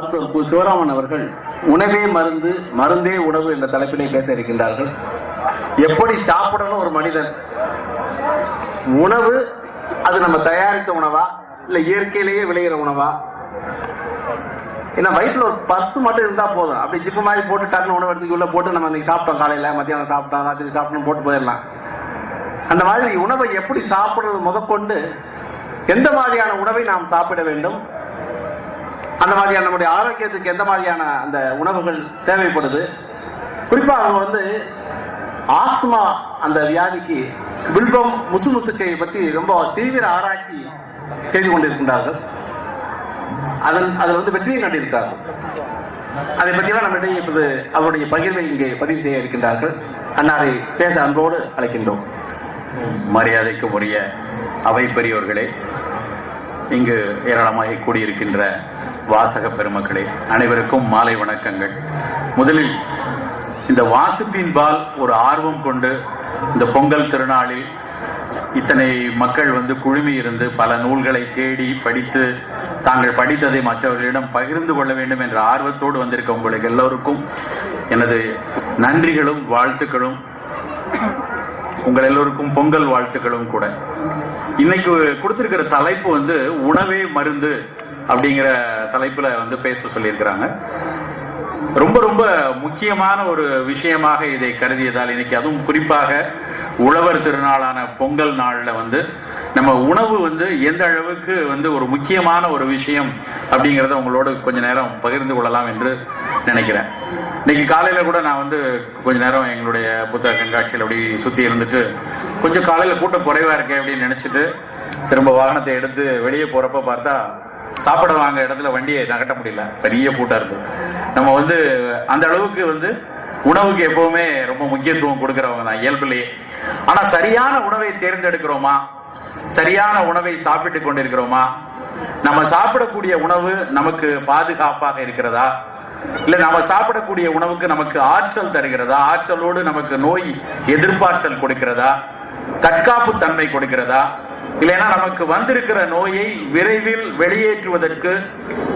மருத்துவர் சிவராமன் அவர்கள் உணவே மருந்து, மருந்தே உணவு என்ற தலைப்பிலே பேச இருக்கின்றார்கள். எப்படி சாப்பிடணும் ஒரு மனிதன், உணவு அது நம்ம தயாரித்த உணவா இல்ல இயற்கையிலேயே விளையிற உணவா? ஏன்னா வயிற்றுல ஒரு பர்ஸ் மட்டும் இருந்தா போதும், அப்படி ஜிப்பு மாதிரி போட்டு டக்குனு உணவு எடுத்துக்கு உள்ள போட்டு நம்ம இன்னைக்கு சாப்பிட்டோம், காலையில மத்தியானம் சாப்பிட்டோம், ராத்திரி சாப்பிட்டோம் போட்டு போயிடலாம். அந்த மாதிரி உணவை எப்படி சாப்பிடுறது முதற்கொண்டு எந்த மாதிரியான உணவை நாம் சாப்பிட வேண்டும், அந்த மாதிரியான நம்முடைய ஆரோக்கியத்துக்கு எந்த மாதிரியான அந்த உணவுகள் தேவைப்படுது. குறிப்பா அவங்க ஆஸ்துமா அந்த வியாதிக்கு வில்வம் முசுமுசுக்கை பற்றி ரொம்ப தீவிர ஆராய்ச்சி செய்து கொண்டிருக்கின்றார்கள். அதில் வெற்றியும் கண்டிருக்கிறார்கள். அதை பற்றியெல்லாம் நம்மிடையே இப்போது அவருடைய பகிர்வை இங்கே பதிவு செய்ய இருக்கின்றார்கள். அன்னாரை பேச அன்போடு அழைக்கின்றோம். மரியாதைக்கு உரிய அவை பெரியோர்களே, இங்கு ஏராளமாக கூடியிருக்கின்ற வாசக பெருமக்களே, அனைவருக்கும் மாலை வணக்கங்கள். முதலில் இந்த வாசிப்பின்பால் ஒரு ஆர்வம் கொண்டு இந்த பொங்கல் திருநாளில் இத்தனை மக்கள் குழுமி இருந்து பல நூல்களை தேடி படித்து தாங்கள் படித்ததை மற்றவர்களிடம் பகிர்ந்து கொள்ள வேண்டும் என்ற ஆர்வத்தோடு வந்திருக்க உங்களுக்கு எல்லோருக்கும் எனது நன்றிகளும் வாழ்த்துக்களும், உங்கள் எல்லோருக்கும் பொங்கல் வாழ்த்துக்களும் கூட. இன்னைக்கு கொடுத்திருக்கிற தலைப்பு உணவே மருந்து அப்படிங்கிற தலைப்புல பேச சொல்லியிருக்கிறாங்க. ரொம்ப ரொம்ப முக்கியமான ஒரு விஷயமாக இதை கருதியதால் இன்னைக்கு அதுவும் குறிப்பாக உழவர் திருநாளான பொங்கல் நாள்ல நம்ம உணவு எந்த அளவுக்கு ஒரு முக்கியமான ஒரு விஷயம் அப்படிங்கிறத உங்களோட கொஞ்ச நேரம் பகிர்ந்து கொள்ளலாம் என்று நினைக்கிறேன். இன்னைக்கு காலையில கூட நான் கொஞ்ச நேரம் எங்களுடைய புத்தக கண்காட்சியில் அப்படி சுத்தி இருந்துட்டு கொஞ்சம் காலையில கூட்டம் குறைவா இருக்கே அப்படின்னு நினைச்சிட்டு திரும்ப வாகனத்தை எடுத்து வெளியே போறப்ப பார்த்தா சாப்பிட வாங்க இடத்துல வண்டியை நகட்ட முடியல, பெரிய கூட்டம் இருக்கு. நம்ம அந்த அளவுக்கு உணவுக்கு எப்பவுமே ரொம்ப முக்கியத்துவம் கொடுக்கிறவங்க தான் இயல்பிலேயே. ஆனா சரியான உணவை தேர்ந்தெடுக்கிறோமா, சரியான உணவை சாப்பிட்டு கொண்டிருக்கிறோமா, நம்ம சாப்பிடக்கூடிய உணவு நமக்கு பாதுகாப்பாக இருக்கிறதா, இல்ல நம்ம சாப்பிடக்கூடிய உணவுக்கு நமக்கு ஆற்றல் தருகிறதா, ஆற்றலோடு நமக்கு நோய் எதிர்ப்பாற்றல் கொடுக்கிறதா, தற்காப்பு தன்மை கொடுக்கிறதா, இல்லைன்னா நமக்கு வந்திருக்கிற நோயை விரைவில் வெளியேற்றுவதற்கு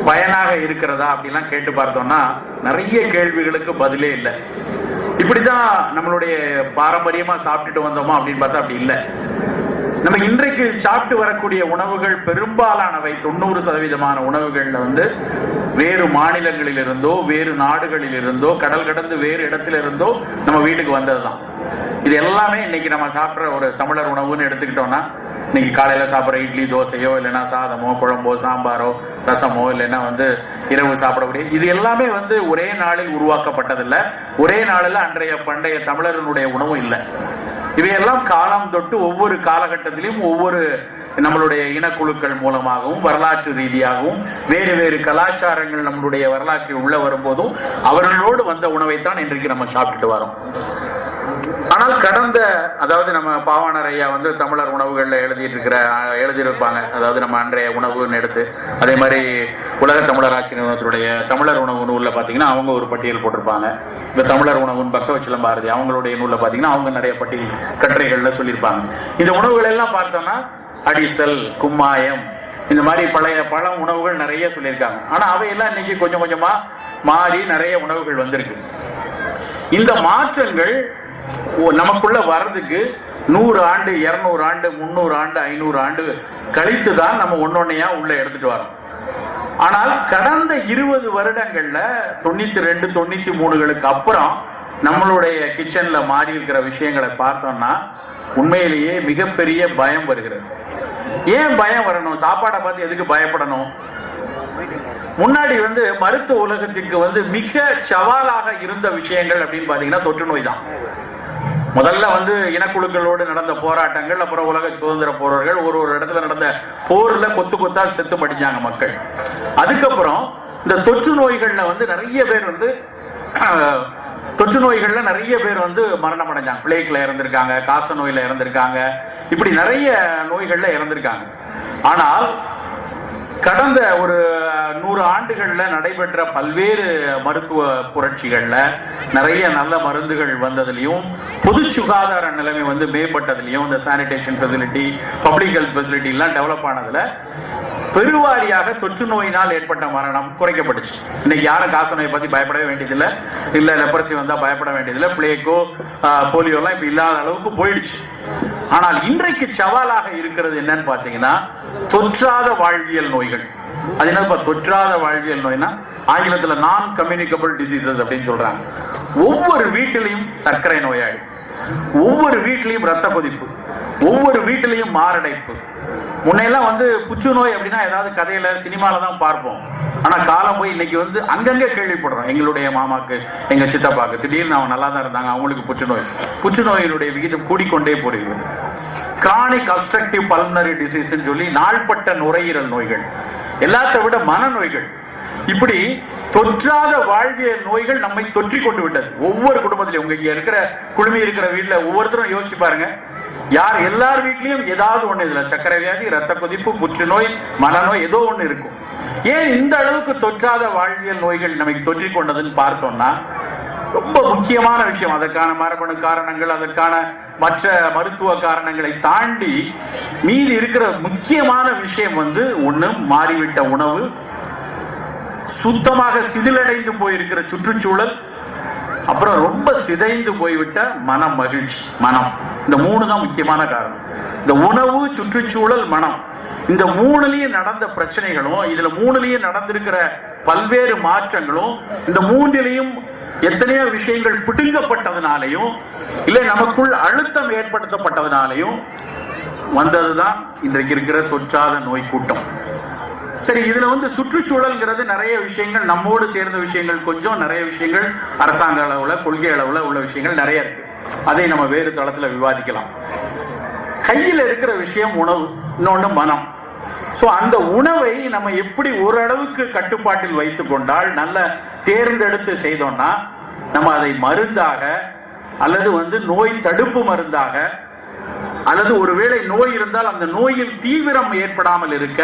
பயனாக இருக்கிறதா அப்படிலாம் கேட்டு பார்த்தோம்னா நிறைய கேள்விகளுக்கு பதிலே இல்லை. இப்படிதான் நம்மளுடைய பாரம்பரியமா சாப்பிட்டுட்டு வந்தோமா அப்படின்னு பார்த்தா அப்படி இல்லை. நம்ம இன்றைக்கு சாப்பிட்டு வரக்கூடிய உணவுகள் பெரும்பாலானவை 90% உணவுகள்ல வேறு மாநிலங்களில் இருந்தோ வேறு நாடுகளில் இருந்தோ கடல் கடந்து வேறு இடத்துல இருந்தோ நம்ம வீட்டுக்கு வந்ததுதான். இது எல்லாமே இன்னைக்கு நம்ம சாப்பிட்ற ஒரு தமிழர் உணவுன்னு எடுத்துக்கிட்டோம்னா இன்னைக்கு காலையில சாப்பிட்ற இட்லி தோசையோ இல்லைன்னா சாதமோ குழம்போ சாம்பாரோ ரசமோ இல்லைன்னா இரவு சாப்பிடக்கூடிய இது எல்லாமே ஒரே நாளில் உருவாக்கப்பட்டதில்லை, ஒரே நாளில் பண்டைய தமிழர்களுடைய உணவும் இல்லை. இவையெல்லாம் காலம் தொட்டு ஒவ்வொரு காலகட்டத்திலும் ஒவ்வொரு நம்மளுடைய இனக்குழுக்கள் மூலமாகவும் வரலாற்று ரீதியாகவும் வேறு வேறு கலாச்சாரங்கள் நம்மளுடைய வரலாற்றில் உள்ள வரும்போதும் அவர்களோடு வந்த உணவைத்தான் இன்றைக்கு நம்ம சாப்பிட்டுட்டு வரோம். ஆனால் அதாவது நம்ம பாவாணர் ஐயா தமிழர் உணவுகள்ல எழுதியிருப்பாங்க. அதாவது நம்ம அன்றைய உணவுன்னு எடுத்து அதே மாதிரி உலக தமிழர் ஆட்சி நிறுவனத்துடைய தமிழர் உணவு நூல்ல பாத்தீங்கன்னா அவங்க ஒரு பட்டியல் போட்டிருப்பாங்க. இந்த தமிழர் உணவுன்னு பக்தவச்சலம் பாரதி அவங்களுடைய நூல்ல பாத்தீங்கன்னா அவங்க நிறைய பட்டியல் கட்டுரைகள்ல சொல்லியிருப்பாங்க. இந்த உணவுகள் எல்லாம் பார்த்தோம்னா அடிசல், கும்மாயம், இந்த மாதிரி பல உணவுகள் நிறைய சொல்லியிருக்காங்க. ஆனா அவையெல்லாம் இன்னைக்கு கொஞ்சம் கொஞ்சமா மாறி நிறைய உணவுகள் வந்திருக்கு. இந்த மாற்றங்கள் நமக்குள்ள வர்றதுக்கு 100 ஆண்டு 200 ஆண்டு 300 ஆண்டு 500 ஆண்டு கழித்துதான் நம்ம ஒன்னொன்னையா உள்ள எடுத்துட்டு வரோம். ஆனால் கடந்த 20 வருடங்கள்ல 92 93களுக்கு அப்புறம் நம்மளுடைய கிச்சன்ல மாறி இருக்கிற விஷயங்களை பார்த்தோம்னா உண்மையிலேயே மிகப்பெரிய பயம் வருகிறது. ஏன் பயம் வரணும்? சாப்பாடை பார்த்து எதுக்கு பயப்படணும்? முன்னாடி மருத்துவ உலகத்திற்கு மிக சவாலாக இருந்த விஷயங்கள் அப்படின்னு பாத்தீங்கன்னா தொற்று நோய் தான். முதல்ல இனக்குழுக்களோடு நடந்த போராட்டங்கள், அப்புறம் உலக சுதந்திர போராட்டங்கள், ஒரு இடத்துல நடந்த போர்ல கொத்து கொத்தா செத்து படிச்சாங்க மக்கள். அதுக்கப்புறம் இந்த தொற்று நோய்கள்ல நிறைய பேர் தொற்று நோய்கள்ல நிறைய பேர் மரணம் அடைஞ்சாங்க. பிளேக்ல இறந்திருக்காங்க, காச நோயில இறந்திருக்காங்க, இப்படி நிறைய நோய்கள்ல இறந்திருக்காங்க. ஆனால் கடந்த ஒரு 100 ஆண்டுகள்ல நடைபெற்ற பல்வேறு மருத்துவ புரட்சிகள்ல நிறைய நல்ல மருந்துகள் வந்ததுலயும் பொது சுகாதார நிலைமை மேம்பட்டதுலயும் இந்த sanitation facility, public health facility எல்லாம் டெவலப் ஆனதுல பெருவாரியாக தொற்று நோயினால் ஏற்பட்ட மரணம் குறைக்கப்பட்டுச்சு. இன்னைக்கு யாரும் காசநோயை பத்தி பயப்படவே வேண்டியதில்லை, இல்ல லெப்பரசி வந்தா பயப்பட வேண்டியதில்லை, பிளேக்கோ போலியோ எல்லாம் இப்ப இல்லாத அளவுக்கு போயிடுச்சு. ஆனால் இன்றைக்கு சவாலாக இருக்கிறது என்னன்னு பாத்தீங்கன்னா தொற்றாத வாழ்வியல் நோய்கள். அது என்ன தொற்றாத வாழ்வியல் நோய்னா ஆங்கிலத்துல நான் கம்யூனிகபிள் டிசீசஸ் அப்படின்னு சொல்றாங்க. ஒவ்வொரு வீட்டிலையும் சர்க்கரை நோயாளி, ஒவ்வொரு வீட்டிலையும் ரத்த கொதிப்பு, ஒவ்வொரு வீட்டிலையும் மாரடைப்பு. முன்னையெல்லாம் புற்றுநோய் அப்படின்னா ஏதாவது கதையில சினிமால தான் பார்ப்போம். ஆனா காலம் போய் இன்னைக்கு அங்கங்க கேள்விப்படுறோம். எங்களுடைய மாமாக்கு, எங்க சித்தப்பாக்கு திடீர்னு அவங்க நல்லா தான் இருந்தாங்க, அவங்களுக்கு புற்றுநோயினுடைய விகிதம் கூடிக்கொண்டே போறீங்க. கிரானிக் அப்ஸ்ட்ரக்டிவ் பல்மனரி டிசீஸ் சொல்லி நாள்பட்ட நுரையீரல் நோய்கள், எல்லாத்தை விட மனநோய்கள், இப்படி தொற்றாத வாழ்வியல் நோய்கள் நம்மை தொற்றி கொண்டு விட்டது. ஒவ்வொரு குடும்பத்திலையும் உங்க இங்க இருக்கிற குழுமி இருக்கிற வீட்டுல ஒவ்வொருத்தரும் யோசிச்சு பாருங்க, யார் எல்லார் வீட்லயும் ஏதாவது ஒண்ணு இதுல சர்க்கரை வியாதி, ரத்த கொதிப்பு, புற்றுநோய், மனநோய் ஏதோ ஒண்ணு இருக்கும். ஏன் இந்த அளவுக்கு தொற்றாத வாழ்வியல் நோய்கள் நமக்கு தொற்றி கொண்டதுன்னு பார்த்தோம்னா ரொம்ப முக்கியமான விஷயம். அதற்கான மரபணு காரணங்கள், அதற்கான மற்ற மருத்துவ காரணங்களை தாண்டி மீதி இருக்கிற முக்கியமான விஷயம் ஒண்ணு மாறிவிட்ட உணவு, சுத்தமாக சிதிலடைந்து போயிருக்கிற சுற்றுச்சூழல், அப்புறம் ரொம்ப சிதைந்து போய்விட்ட மன மகிழ்ச்சி, மனம். இந்த மூணு தான் முக்கியமான காரணம். இந்த உணவு, சுற்றுச்சூழல், மனம், இந்த மூணுலயும் நடந்த பிரச்சனைகளும், இதுல மூணுலயும் நடந்திருக்கிற பல்வேறு மாற்றங்களும், இந்த மூன்றிலையும் எத்தனையோ விஷயங்கள் பிடுங்கப்பட்டதுனாலையும் இல்லை நமக்குள் அழுத்தம் ஏற்படுத்தப்பட்டதுனாலையும் வந்ததுதான் இன்றைக்கு இருக்கிற தொற்றாத நோய் கூட்டம். சரி, இதுல சுற்றுச்சூழல்ங்கிறது நிறைய விஷயங்கள், நம்மோடு சேர்ந்த விஷயங்கள் கொஞ்சம், நிறைய விஷயங்கள் அரசாங்க அளவுல, கொள்கை அளவுல உள்ள விஷயங்கள் நிறைய இருக்கு. அதை நம்ம வேறு தளத்துல விவாதிக்கலாம். கையில் இருக்கிற விஷயம் உணவு, இன்னொன்று மனம். சோ அந்த உணவை நம்ம எப்படி ஓரளவுக்கு கட்டுப்பாட்டில் வைத்துக் கொண்டால், நல்ல தேர்ந்தெடுத்து செய்தோம்னா, நம்ம அதை மருந்தாக அல்லது நோய் தடுப்பு மருந்தாக, அல்லது ஒருவேளை நோய் இருந்தால் அந்த நோயில் தீவிரம் ஏற்படாமல் இருக்க,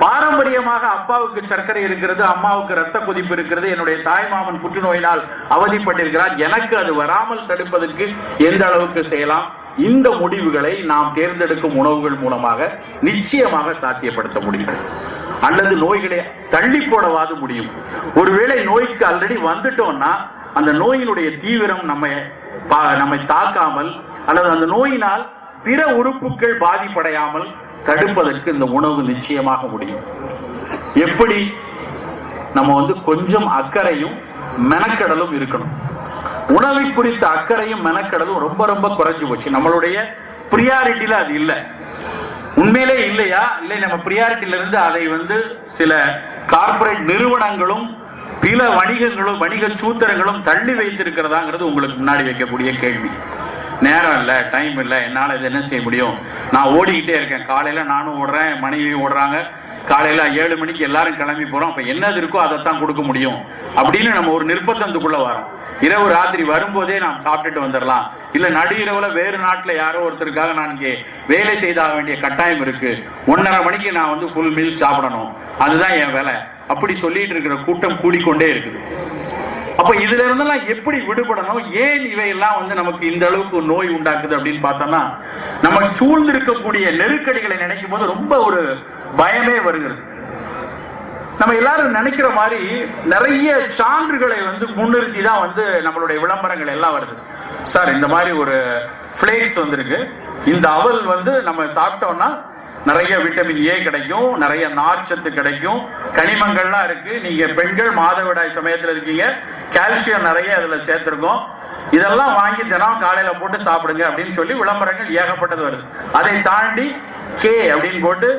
பாரம்பரியமாக அப்பாவுக்கு சர்க்கரை இருக்கிறது, அம்மாவுக்கு ரத்த கொதிப்பு இருக்கிறது, என்னுடைய தாய்மாமன் புற்றுநோயினால் அவதிப்பட்டிருக்கிறார், எனக்கு அது வராமல் தடுப்பதற்கு எந்த அளவுக்கு செய்யலாம், இந்த முடிவுகளை நாம் தேர்ந்தெடுக்கும் உணவுகள் மூலமாக நிச்சயமாக சாத்தியப்படுத்த முடியும். அல்லது நோய்களை தள்ளி போடவாது முடியும். ஒருவேளை நோய்க்கு ஆல்ரெடி வந்துட்டோம்னா அந்த நோயினுடைய தீவிரம் நம்மை தாக்காமல், அல்லது அந்த நோயினால் பிற உறுப்புகள் பாதிப்படையாமல் தடுப்பதற்கு இந்த உணவு நிச்சயமாக முடியும். எப்படி? நம்ம கொஞ்சம் அக்கறையும் மெனக்கடலும் இருக்கணும். உணவை குறித்த அக்கறையும் மெனக்கடலும் ரொம்ப ரொம்ப குறைஞ்சு போச்சு. நம்மளுடைய பிரியாரிட்டியில அது இல்லை. உண்மையிலே இல்லையா? இல்லை, நம்ம பிரியாரிட்டியில இருந்து அதை சில கார்ப்பரேட் நிறுவனங்களும் பிற வணிகங்களும் வணிக சூத்திரங்களும் தள்ளி வைத்திருக்கிறதாங்கிறது உங்களுக்கு முன்னாடி வைக்கக்கூடிய கேள்வி. நேரம் இல்லை, டைம் இல்லை, என்னால் இது என்ன செய்ய முடியும், நான் ஓடிக்கிட்டே இருக்கேன், காலையில் நானும் ஓடுறேன், மனைவியும் ஓடுறாங்க, காலையில் 7 மணிக்கு எல்லாரும் கிளம்பி போகிறோம், அப்போ என்னது இருக்கோ அதைத்தான் கொடுக்க முடியும் அப்படின்னு நம்ம ஒரு நிர்பந்தத்துக்குள்ளே வரோம். இரவு ராத்திரி வரும்போதே நாம் சாப்பிட்டுட்டு வந்துடலாம், இல்லை நடு இரவில் வேறு நாட்டில் யாரோ ஒருத்தருக்காக நான் இங்கே வேலை செய்தாக வேண்டிய கட்டாயம் இருக்குது, 1:30 மணிக்கு நான் ஃபுல் மீல் சாப்பிடணும், அதுதான் என் வேலை, அப்படி சொல்லிட்டு இருக்கிற கூட்டம் கூடிக்கொண்டே இருக்குது. அப்ப இதுல இருந்தெல்லாம் எப்படி விடுபடணும்? ஏன் இவையெல்லாம் நமக்கு இந்த அளவுக்கு நோய் உண்டாக்குது அப்படின்னு பார்த்தோம்னா, நம்ம சூழ்ந்து இருக்கக்கூடிய நெருக்கடிகளை நினைக்கும் போது ரொம்ப ஒரு பயமே வருகிறது. நம்ம எல்லாரும் நினைக்கிற மாதிரி நிறைய சான்றுகளை முன்னிறுத்தி தான் நம்மளுடைய விளம்பரங்கள் எல்லாம் வருது. சார், இந்த மாதிரி ஒரு பிளேக்ஸ் வந்திருக்கு, இந்த அவல் நம்ம சாப்பிட்டோம்னா நிறைய விட்டமின் ஏ கிடைக்கும், நிறைய நார்ச்சத்து கிடைக்கும், கனிமங்கள்லாம் இருக்கு, நீங்க பெண்கள் மாதவிடாய் சமயத்தில் இருக்கீங்க, கால்சியம் நிறைய அதுல சேர்த்திருக்கோம், இதெல்லாம் வாங்கி தினம் காலையில போட்டு சாப்பிடுங்க அப்படின்னு சொல்லி விளம்பரங்கள் ஏகப்பட்டது வருது. அதை தாண்டி கே அப்படின்னு போட்டு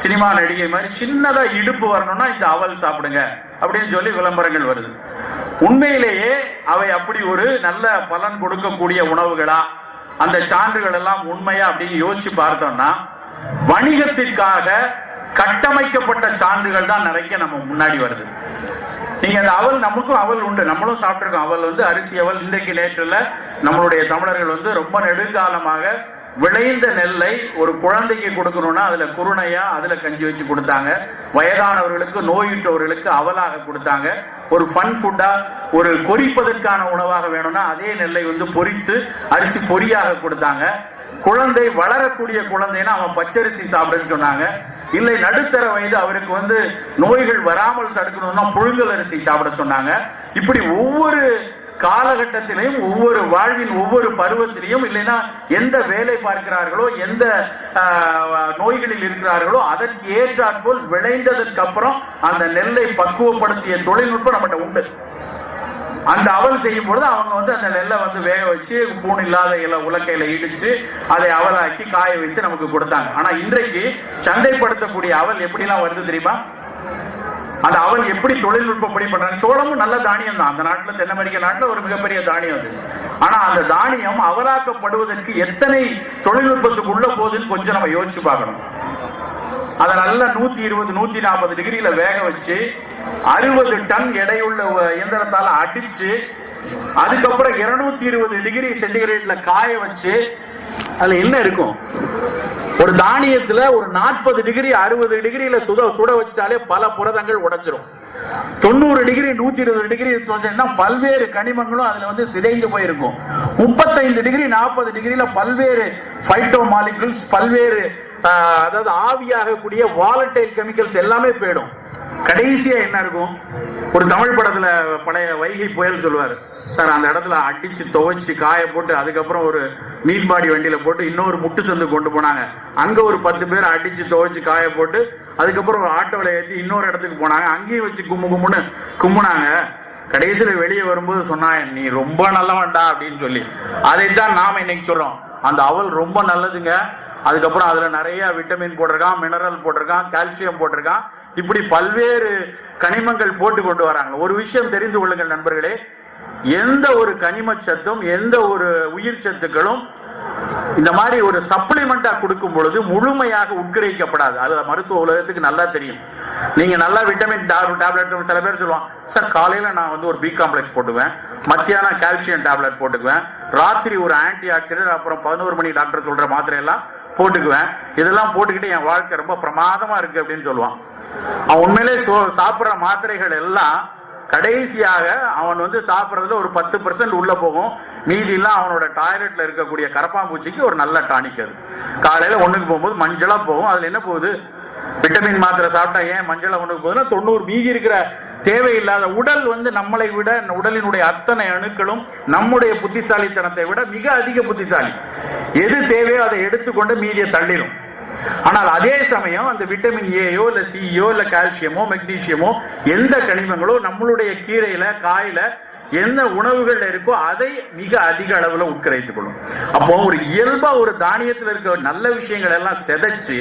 சினிமா நடிகை மாதிரி சின்னதா இடுப்பு வரணும்னா இந்த அவல் சாப்பிடுங்க அப்படின்னு சொல்லி விளம்பரங்கள் வருது. உண்மையிலேயே அவை அப்படி ஒரு நல்ல பலன் கொடுக்கக்கூடிய உணவுகளா, அந்த சான்றுகள் எல்லாம் உண்மையா அப்படின்னு யோசிச்சு பார்த்தோம்னா, வணிகத்திற்காக கட்டமைக்கப்பட்ட சான்றுகள் தான் நிறைய நம்ம முன்னாடி வருது. நீங்க அந்த அவல், நமக்கும் அவல் உண்டு, நம்மளும் சாப்பிட்டிருக்கோம். அவல் அரிசி அவல், இன்றைக்கு நேற்றுல நம்மளுடைய தமிழர்கள் ரொம்ப நெடுங்காலமாக விளைந்த நெல்லை ஒரு குழந்தைக்கு கொடுக்கணும்னா அதுல குருணையா அதுல கஞ்சி வச்சு கொடுத்தாங்க. வயதானவர்களுக்கு, நோயுற்றவர்களுக்கு அவலாக கொடுத்தாங்க. ஒரு ஃபன் ஃபுட்டா, ஒரு பொரிப்பதற்கான உணவாக வேணும்னா அதே நெல்லை வந்து பொரித்து அரிசி பொரியாக கொடுத்தாங்க. குழந்தை வளரக்கூடிய குழந்தைன்னா அவன் பச்சரிசி சாப்பிடுன்னு சொன்னாங்க. இல்லை நடுத்தர வயது அவருக்கு வந்து நோய்கள் வராமல் தடுக்கணும்னா புழுங்கல் அரிசி சாப்பிட சொன்னாங்க. இப்படி ஒவ்வொரு காலகட்டத்திலையும், ஒவ்வொரு வாழ்வின் ஒவ்வொரு பருவத்திலையும், இல்லைன்னா எந்த வேலை பார்க்கிறார்களோ, எந்த நோய்களில் இருக்கிறார்களோ அதற்கு ஏற்றாற்போல் விளைந்ததற்கு அப்புறம் அந்த நெல்லை பக்குவப்படுத்திய தொழில்நுட்பம் நம்மகிட்ட உண்டு. அந்த அவல் செய்யும் பொழுது அவங்க வந்து அந்த நெல்லை வந்து வேக வச்சு பூண் இல்லாத உலக்கையில இடிச்சு அதை அவலாக்கி காய வைத்து நமக்கு கொடுத்தாங்க. ஆனா இன்றைக்கு சந்தைப்படுத்தக்கூடிய அவல் எப்படிலாம் வருது தெரியுமா? அந்த அவல் எப்படி தொழில்நுட்பப்படி பண்றாங்க. சோளமும் நல்ல தானியம் தான், அந்த நாட்டுல, தென் அமெரிக்க நாட்டுல ஒரு மிகப்பெரிய தானியம் அது. ஆனா அந்த தானியம் அவலாக்கப்படுவதற்கு எத்தனை தொழில்நுட்பத்துக்கு உள்ள போகுதுன்னு கொஞ்சம் நம்ம யோசிச்சு பார்க்கணும். அதை நல்லா 120, 140 டிகிரியில வேக வச்சு 60 டன் எடையுள்ள இயந்திரத்தால அடிச்சு அதுக்கப்புறம் 220 டிகிரி சென்டிகிரேட்ல காய வச்சு அதுல என்ன இருக்கும்? ஒரு தானியத்துல ஒரு 40 டிகிரி 60 டிகிரியில சுட வச்சுட்டாலே பல புரதங்கள் உடைஞ்சிரும். 90 டிகிரி 120 டிகிரி பல்வேறு கனிமங்களும் அதுல வந்து சிதைந்து போயிருக்கும். 35 டிகிரி 40 டிகிரியில பல்வேறு பைட்டோ மாலிகுல்ஸ், பல்வேறு அதாவது ஆவியாகக்கூடிய வாலட்டைல் கெமிக்கல்ஸ் எல்லாமே போயிடும். கடைசியா என்ன இருக்கும்? ஒரு தமிழ் படத்துல பழைய வைகை புயல் சொல்லுவாரு, சார் அந்த இடத்துல அடிச்சு துவைச்சு காய போட்டு அதுக்கப்புறம் ஒரு மீன்பாடி வண்டியில போட்டு இன்னொரு முட்டு சந்து கொண்டு போனாங்க. அங்க ஒரு 10 பேர் அடிச்சு துவைச்சு காய போட்டு அதுக்கப்புறம் ஒரு ஆட்டோல ஏற்றி இன்னொரு இடத்துக்கு போனாங்க. அங்கேயும் வச்சு கும்முன்னு கும்முனாங்க. கடைசியில வெளியே வரும்போது சொன்னாங்க, நீ ரொம்ப நல்லவன்டா அப்படின்னு சொல்லி. அதைத்தான் நாம இன்னைக்கு சொல்றோம். அந்த அவல் ரொம்ப நல்லதுங்க. அதுக்கப்புறம் அதுல நிறைய விட்டமின் போட்டிருக்கான், மினரல் போட்டிருக்கான், கால்சியம் போட்டிருக்கான், இப்படி பல்வேறு கனிமங்கள் போட்டு கொண்டு வராங்க. ஒரு விஷயம் தெரிந்து கொள்ளுங்கள் நண்பர்களே, எந்த ஒரு கனிம சத்தும் எந்த ஒரு உயிர் சத்துக்களும் இந்த மாதிரி ஒரு சப்ளிமெண்டா கொடுக்கும் பொழுது முழுமையாக உட்கிரகிக்கப்படாது. அது மருத்துவ உலகத்துக்கு நல்லா தெரியும். நீங்க நல்லா விட்டமின் டேப்லெட், சில பேர் சொல்லுவாங்க, சார் காலையில நான் வந்து ஒரு பி காம்ப்ளெக்ஸ் போட்டுக்குவேன், மத்தியானம் கால்சியம் டேப்லெட் போட்டுக்குவேன், ராத்திரி ஒரு ஆன்டி ஆக்சிடென்ட், அப்புறம் 11 மணி டாக்டர் சொல்ற மாத்திரை எல்லாம் போட்டுக்குவேன், இதெல்லாம் போட்டுக்கிட்டு என் வாழ்க்கை ரொம்ப பிரமாதமா இருக்கு அப்படின்னு சொல்லுவான். அவன் உண்மையிலே சாப்பிட்ற மாத்திரைகள் எல்லாம் கடைசியாக அவன் வந்து சாப்பிட்றதுல ஒரு 10% உள்ள போகும். மீதி எல்லாம் அவனோட டாய்லெட்ல இருக்கக்கூடிய கரப்பாம்பூச்சிக்கு ஒரு நல்ல டானிக். அது காலையில ஒண்ணுக்கு போகும்போது மஞ்சளா போகும். அதுல என்ன போகுது? விட்டமின் மாத்திரை சாப்பிட்டா ஏன் மஞ்சளா ஒண்ணுக்கு போகுதுன்னா 90 மீதி இருக்கிற தேவையில்லாத உடல் வந்து நம்மளை விட, உடலினுடைய அத்தனை அணுக்களும் நம்முடைய புத்திசாலித்தனத்தை விட மிக அதிக புத்திசாலி. எது தேவையோ அதை எடுத்துக்கொண்டு மீதியை தள்ளிடும். ஆனால் அதே சமயம் அந்த விட்டமின் ஏயோ இல்ல சியோ இல்ல கால்சியமோ மெக்னீசியமோ எந்த கனிமங்களோ நம்மளுடைய கீரையில காயில என்ன உணவுகள் இருக்கோ அதை மிக அதிக அளவுல உட்கரைத்துக் கொள்ளும். அப்போ ஒரு இயல்பா ஒரு தானியத்தில் இருக்க நல்ல விஷயங்கள் எல்லாம் செதைச்சு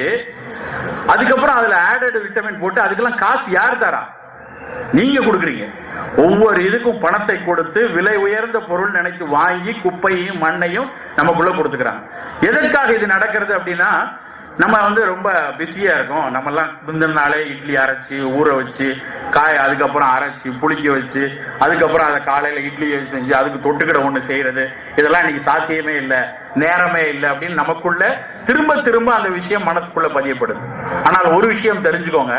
அதுக்கப்புறம் அதுல ஆடட் விட்டமின் போட்டு அதுக்கெல்லாம் காசு யார் தரா? நீங்க கொடுக்குறீங்க. ஒவ்வொரு இதுக்கும் பணத்தை கொடுத்து விலை உயர்ந்த பொருள் நினைத்து வாங்கி குப்பையும் மண்ணையும் நமக்குள்ள கொடுத்துக்கிறாங்க. எதற்காக இது நடக்கிறது அப்படின்னா, நம்ம வந்து ரொம்ப பிஸியா இருக்கோம். நம்ம எல்லாம் முந்தின நாளே இட்லி அரைச்சி ஊற வச்சு அதுக்கப்புறம் அரைச்சி புளிக்க வச்சு அதுக்கப்புறம் அதை காலையில இட்லி செஞ்சு அதுக்கு தொட்டுக்கிட ஒண்ணு செய்யறது, இதெல்லாம் இன்னைக்கு சாத்தியமே இல்லை, நேரமே இல்லை அப்படின்னு நமக்குள்ள திரும்ப திரும்ப அந்த விஷயம் மனசுக்குள்ள பதியப்படுது. ஆனால் ஒரு விஷயம் தெரிஞ்சுக்கோங்க,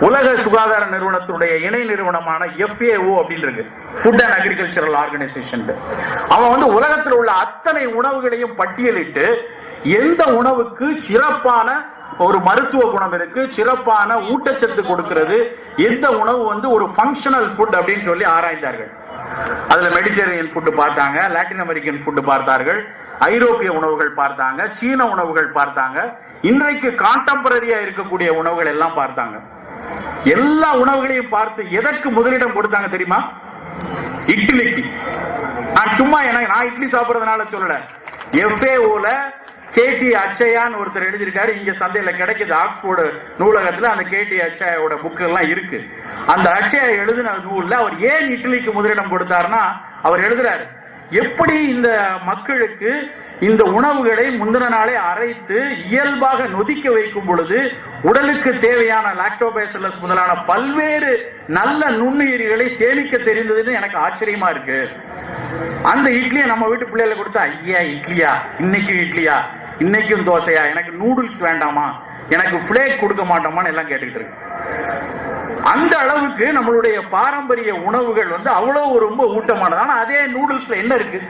உலக சுகாதார நிறுவனத்துடைய இணை நிறுவனமான FAO அப்படின்னு இருக்கு, ஃபுட் அண்ட் அக்ரிகல்ச்சரல் ஆர்கனைசேஷன். அவன் வந்து உலகத்தில் உள்ள அத்தனை உணவுகளையும் பட்டியலிட்டு எந்த உணவுக்கு சிறப்பான ஒரு மருத்துவ குணம் இருக்கு, சிறப்பான ஊட்டச்சத்து கொடுக்கிறது, எந்த உணவு வந்து ஒரு ஃபங்க்ஷனல் ஃபுட் அப்படின்னு சொல்லி ஆராய்ந்தார்கள். அதுல மெடிட்டரேனியன் ஃபுட் பார்த்தாங்க, லாட்டின் அமெரிக்கன் ஃபுட் பார்த்தார்கள், ஐரோப்பிய உணவுகள் பார்த்தாங்க, சீன உணவுகள் பார்த்தாங்க, இன்றைக்கு கான்டெம்பரரியா இருக்கக்கூடிய உணவுகள் எல்லாம் பார்த்தாங்க. எல்லா உணவுகளையும் பார்த்து எதற்கு முதலிடம் கொடுத்தாங்க தெரியுமா? இட்லிக்கு. நான் சும்மா நான் இட்லி சாப்பிடுறதுனால சொல்லல. FAOல KT அச்சயான்னு ஒருத்தர் எழுதியிருக்காரு. இங்க சந்தையில கிடைக்குது, ஆக்ஸ்போர்டு நூலகத்துல அந்த KT அச்சயாவோட புக் எல்லாம் இருக்கு. அந்த அச்சயா எழுதின நூல்ல அவர் ஏன் இட்லிக்கு முதலிடம் கொடுத்தாருன்னா, அவர் எழுதுறாரு, எப்படி இந்த மக்களுக்கு இந்த உணவுகளை முந்தின நாளே அரைத்து இயல்பாக நொதிக்க வைக்கும் பொழுது உடலுக்கு தேவையான லாக்டோபேசிலஸ் முதலான பல்வேறு நல்ல நுண்ணுயிரிகளை சேமிக்க தெரிந்ததுன்னு எனக்கு ஆச்சரியமா இருக்கு. அந்த இட்லியை நம்ம வீட்டு பிள்ளைகளை கொடுத்தா, ஐயா இட்லியா, இன்னைக்கும் இட்லியா, இன்னைக்கும் தோசையா, எனக்கு நூடுல்ஸ் வேண்டாமா, எனக்கு ஃபிளேக் கொடுக்க மாட்டோமான்னு எல்லாம் கேட்டுக்கிட்டு இருக்கு. அந்த அளவுக்கு நம்மளுடைய பாரம்பரிய உணவுகள் வந்து அவ்வளவு ரொம்ப ஊட்டமானது. ஆனா அதே நூடுல்ஸ்ல என்ன இருக்கு?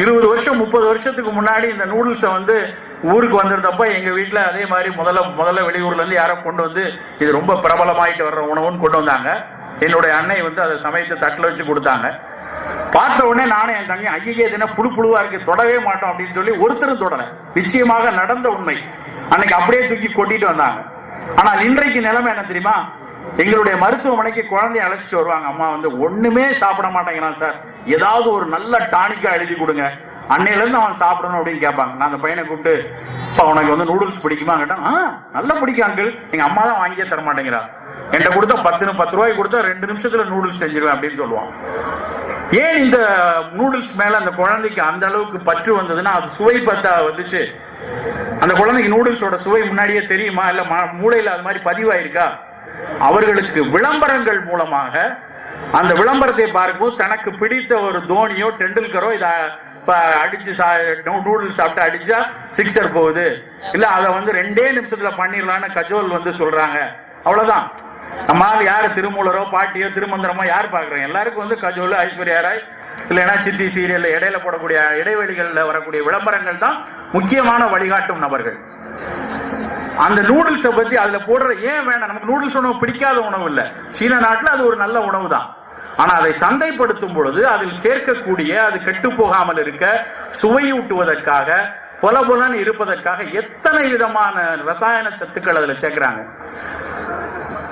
20 வருஷம் 30 வருஷத்துக்கு முன்னாடி இந்த நூடுல்ஸை வந்து ஊருக்கு வந்திருந்தப்ப எங்க வீட்டுல அதே மாதிரி முதல்ல வெளியூர்ல இருந்து யாரோ கொண்டு வந்து இது ரொம்ப பிரபலமாயிட்டு வர்ற உணவுன்னு கொண்டு வந்தாங்க. என்னுடைய அன்னை வந்து அதை சமைத்து தட்டில் வச்சு கொடுத்தாங்க. பார்த்த உடனே நானும் என் தங்கி ஐயே இது என்ன புழுவா இருக்கு, தொடவே மாட்டோம் அப்படின்னு சொல்லி ஒருத்தரும் தொடல. நிச்சயமாக நடந்த உண்மை. அன்னைக்கு அப்படியே தூக்கி கொட்டிட்டு வந்தாங்க. ஆனால் இன்றைக்கு நிலைமை என்ன தெரியுமா? எங்களுடைய மருத்துவமனைக்கு குழந்தைய அழைச்சிட்டு வருவாங்க. அம்மா வந்து ஒண்ணுமே சாப்பிட மாட்டேங்கிறான் சார், ஏதாவது ஒரு நல்ல டானிக்கா எழுதி கொடுங்க, அன்னையில இருந்து அவன் சாப்பிடணும் அப்படின்னு கேட்பாங்க. நான் அந்த பையனை கூப்பிட்டு, இப்ப உனக்கு வந்து நூடுல்ஸ் பிடிக்குமா கேட்டான். நல்லா பிடிக்கும் அங்கிள், எங்க அம்மா தான் வாங்கியே தர மாட்டேங்கிறா, என்கிட்ட கொடுத்தா 10 ரூபாய்க்கு கொடுத்தா 2 நிமிஷத்துல நூடுல்ஸ் செஞ்சிருவேன் அப்படின்னு சொல்லுவான். ஏன் இந்த நூடுல்ஸ் மேல அந்த குழந்தைக்கு அந்த அளவுக்கு பற்று வந்ததுன்னா, அது சுவை பத்தா வந்துச்சு. அந்த குழந்தைக்கு நூடுல்ஸோட சுவை முன்னாடியே தெரியுமா, இல்ல மூளையில அது மாதிரி பதிவாயிருக்கா? அவர்களுக்கு விளம்பரங்கள் மூலமாக அந்த விளம்பரத்தை பார்க்கும் தனக்கு பிடித்த ஒரு தோனியோ டெண்டுல்கரோ இதை அடிச்சு நூடுல்ஸ் சாப்பிட்டு அடிச்சா சிக்ஸர் போகுது, இல்ல அதை வந்து 2 நிமிஷத்துல பண்ணிடலான்னு கஜோல் வந்து சொல்றாங்க. அவ்வளவுதான். நம்மால் யாரு திருமூலரோ பாட்டியோ திருமந்திரமோ யார் பாக்குறோம்? எல்லாருக்கும் வந்து கஜோல், ஐஸ்வர்யா ராய், இல்லைன்னா சித்தி சீரியல் இடையில போடக்கூடிய இடைவெளிகள்ல வரக்கூடிய விளம்பரங்கள் தான் முக்கியமான வழிகாட்டும் நபர்கள். அந்த நூடுல்ஸை பத்தி அதுல போடுற ஏன் வேண்டாம்? நமக்கு நூடுல்ஸ் உணவு பிடிக்காத உணவு இல்ல. சீன நாட்டுல அது ஒரு நல்ல உணவு தான். ஆனா அதை சந்தைப்படுத்தும் பொழுது அதில் சேர்க்கக்கூடிய, அது கெட்டு போகாமல் இருக்க, சுவையூட்டுவதற்காக, பொலபொலன்னு இருப்பதற்காக எத்தனை விதமான ரசாயன சத்துக்கள் அதுல சேர்க்கிறாங்க.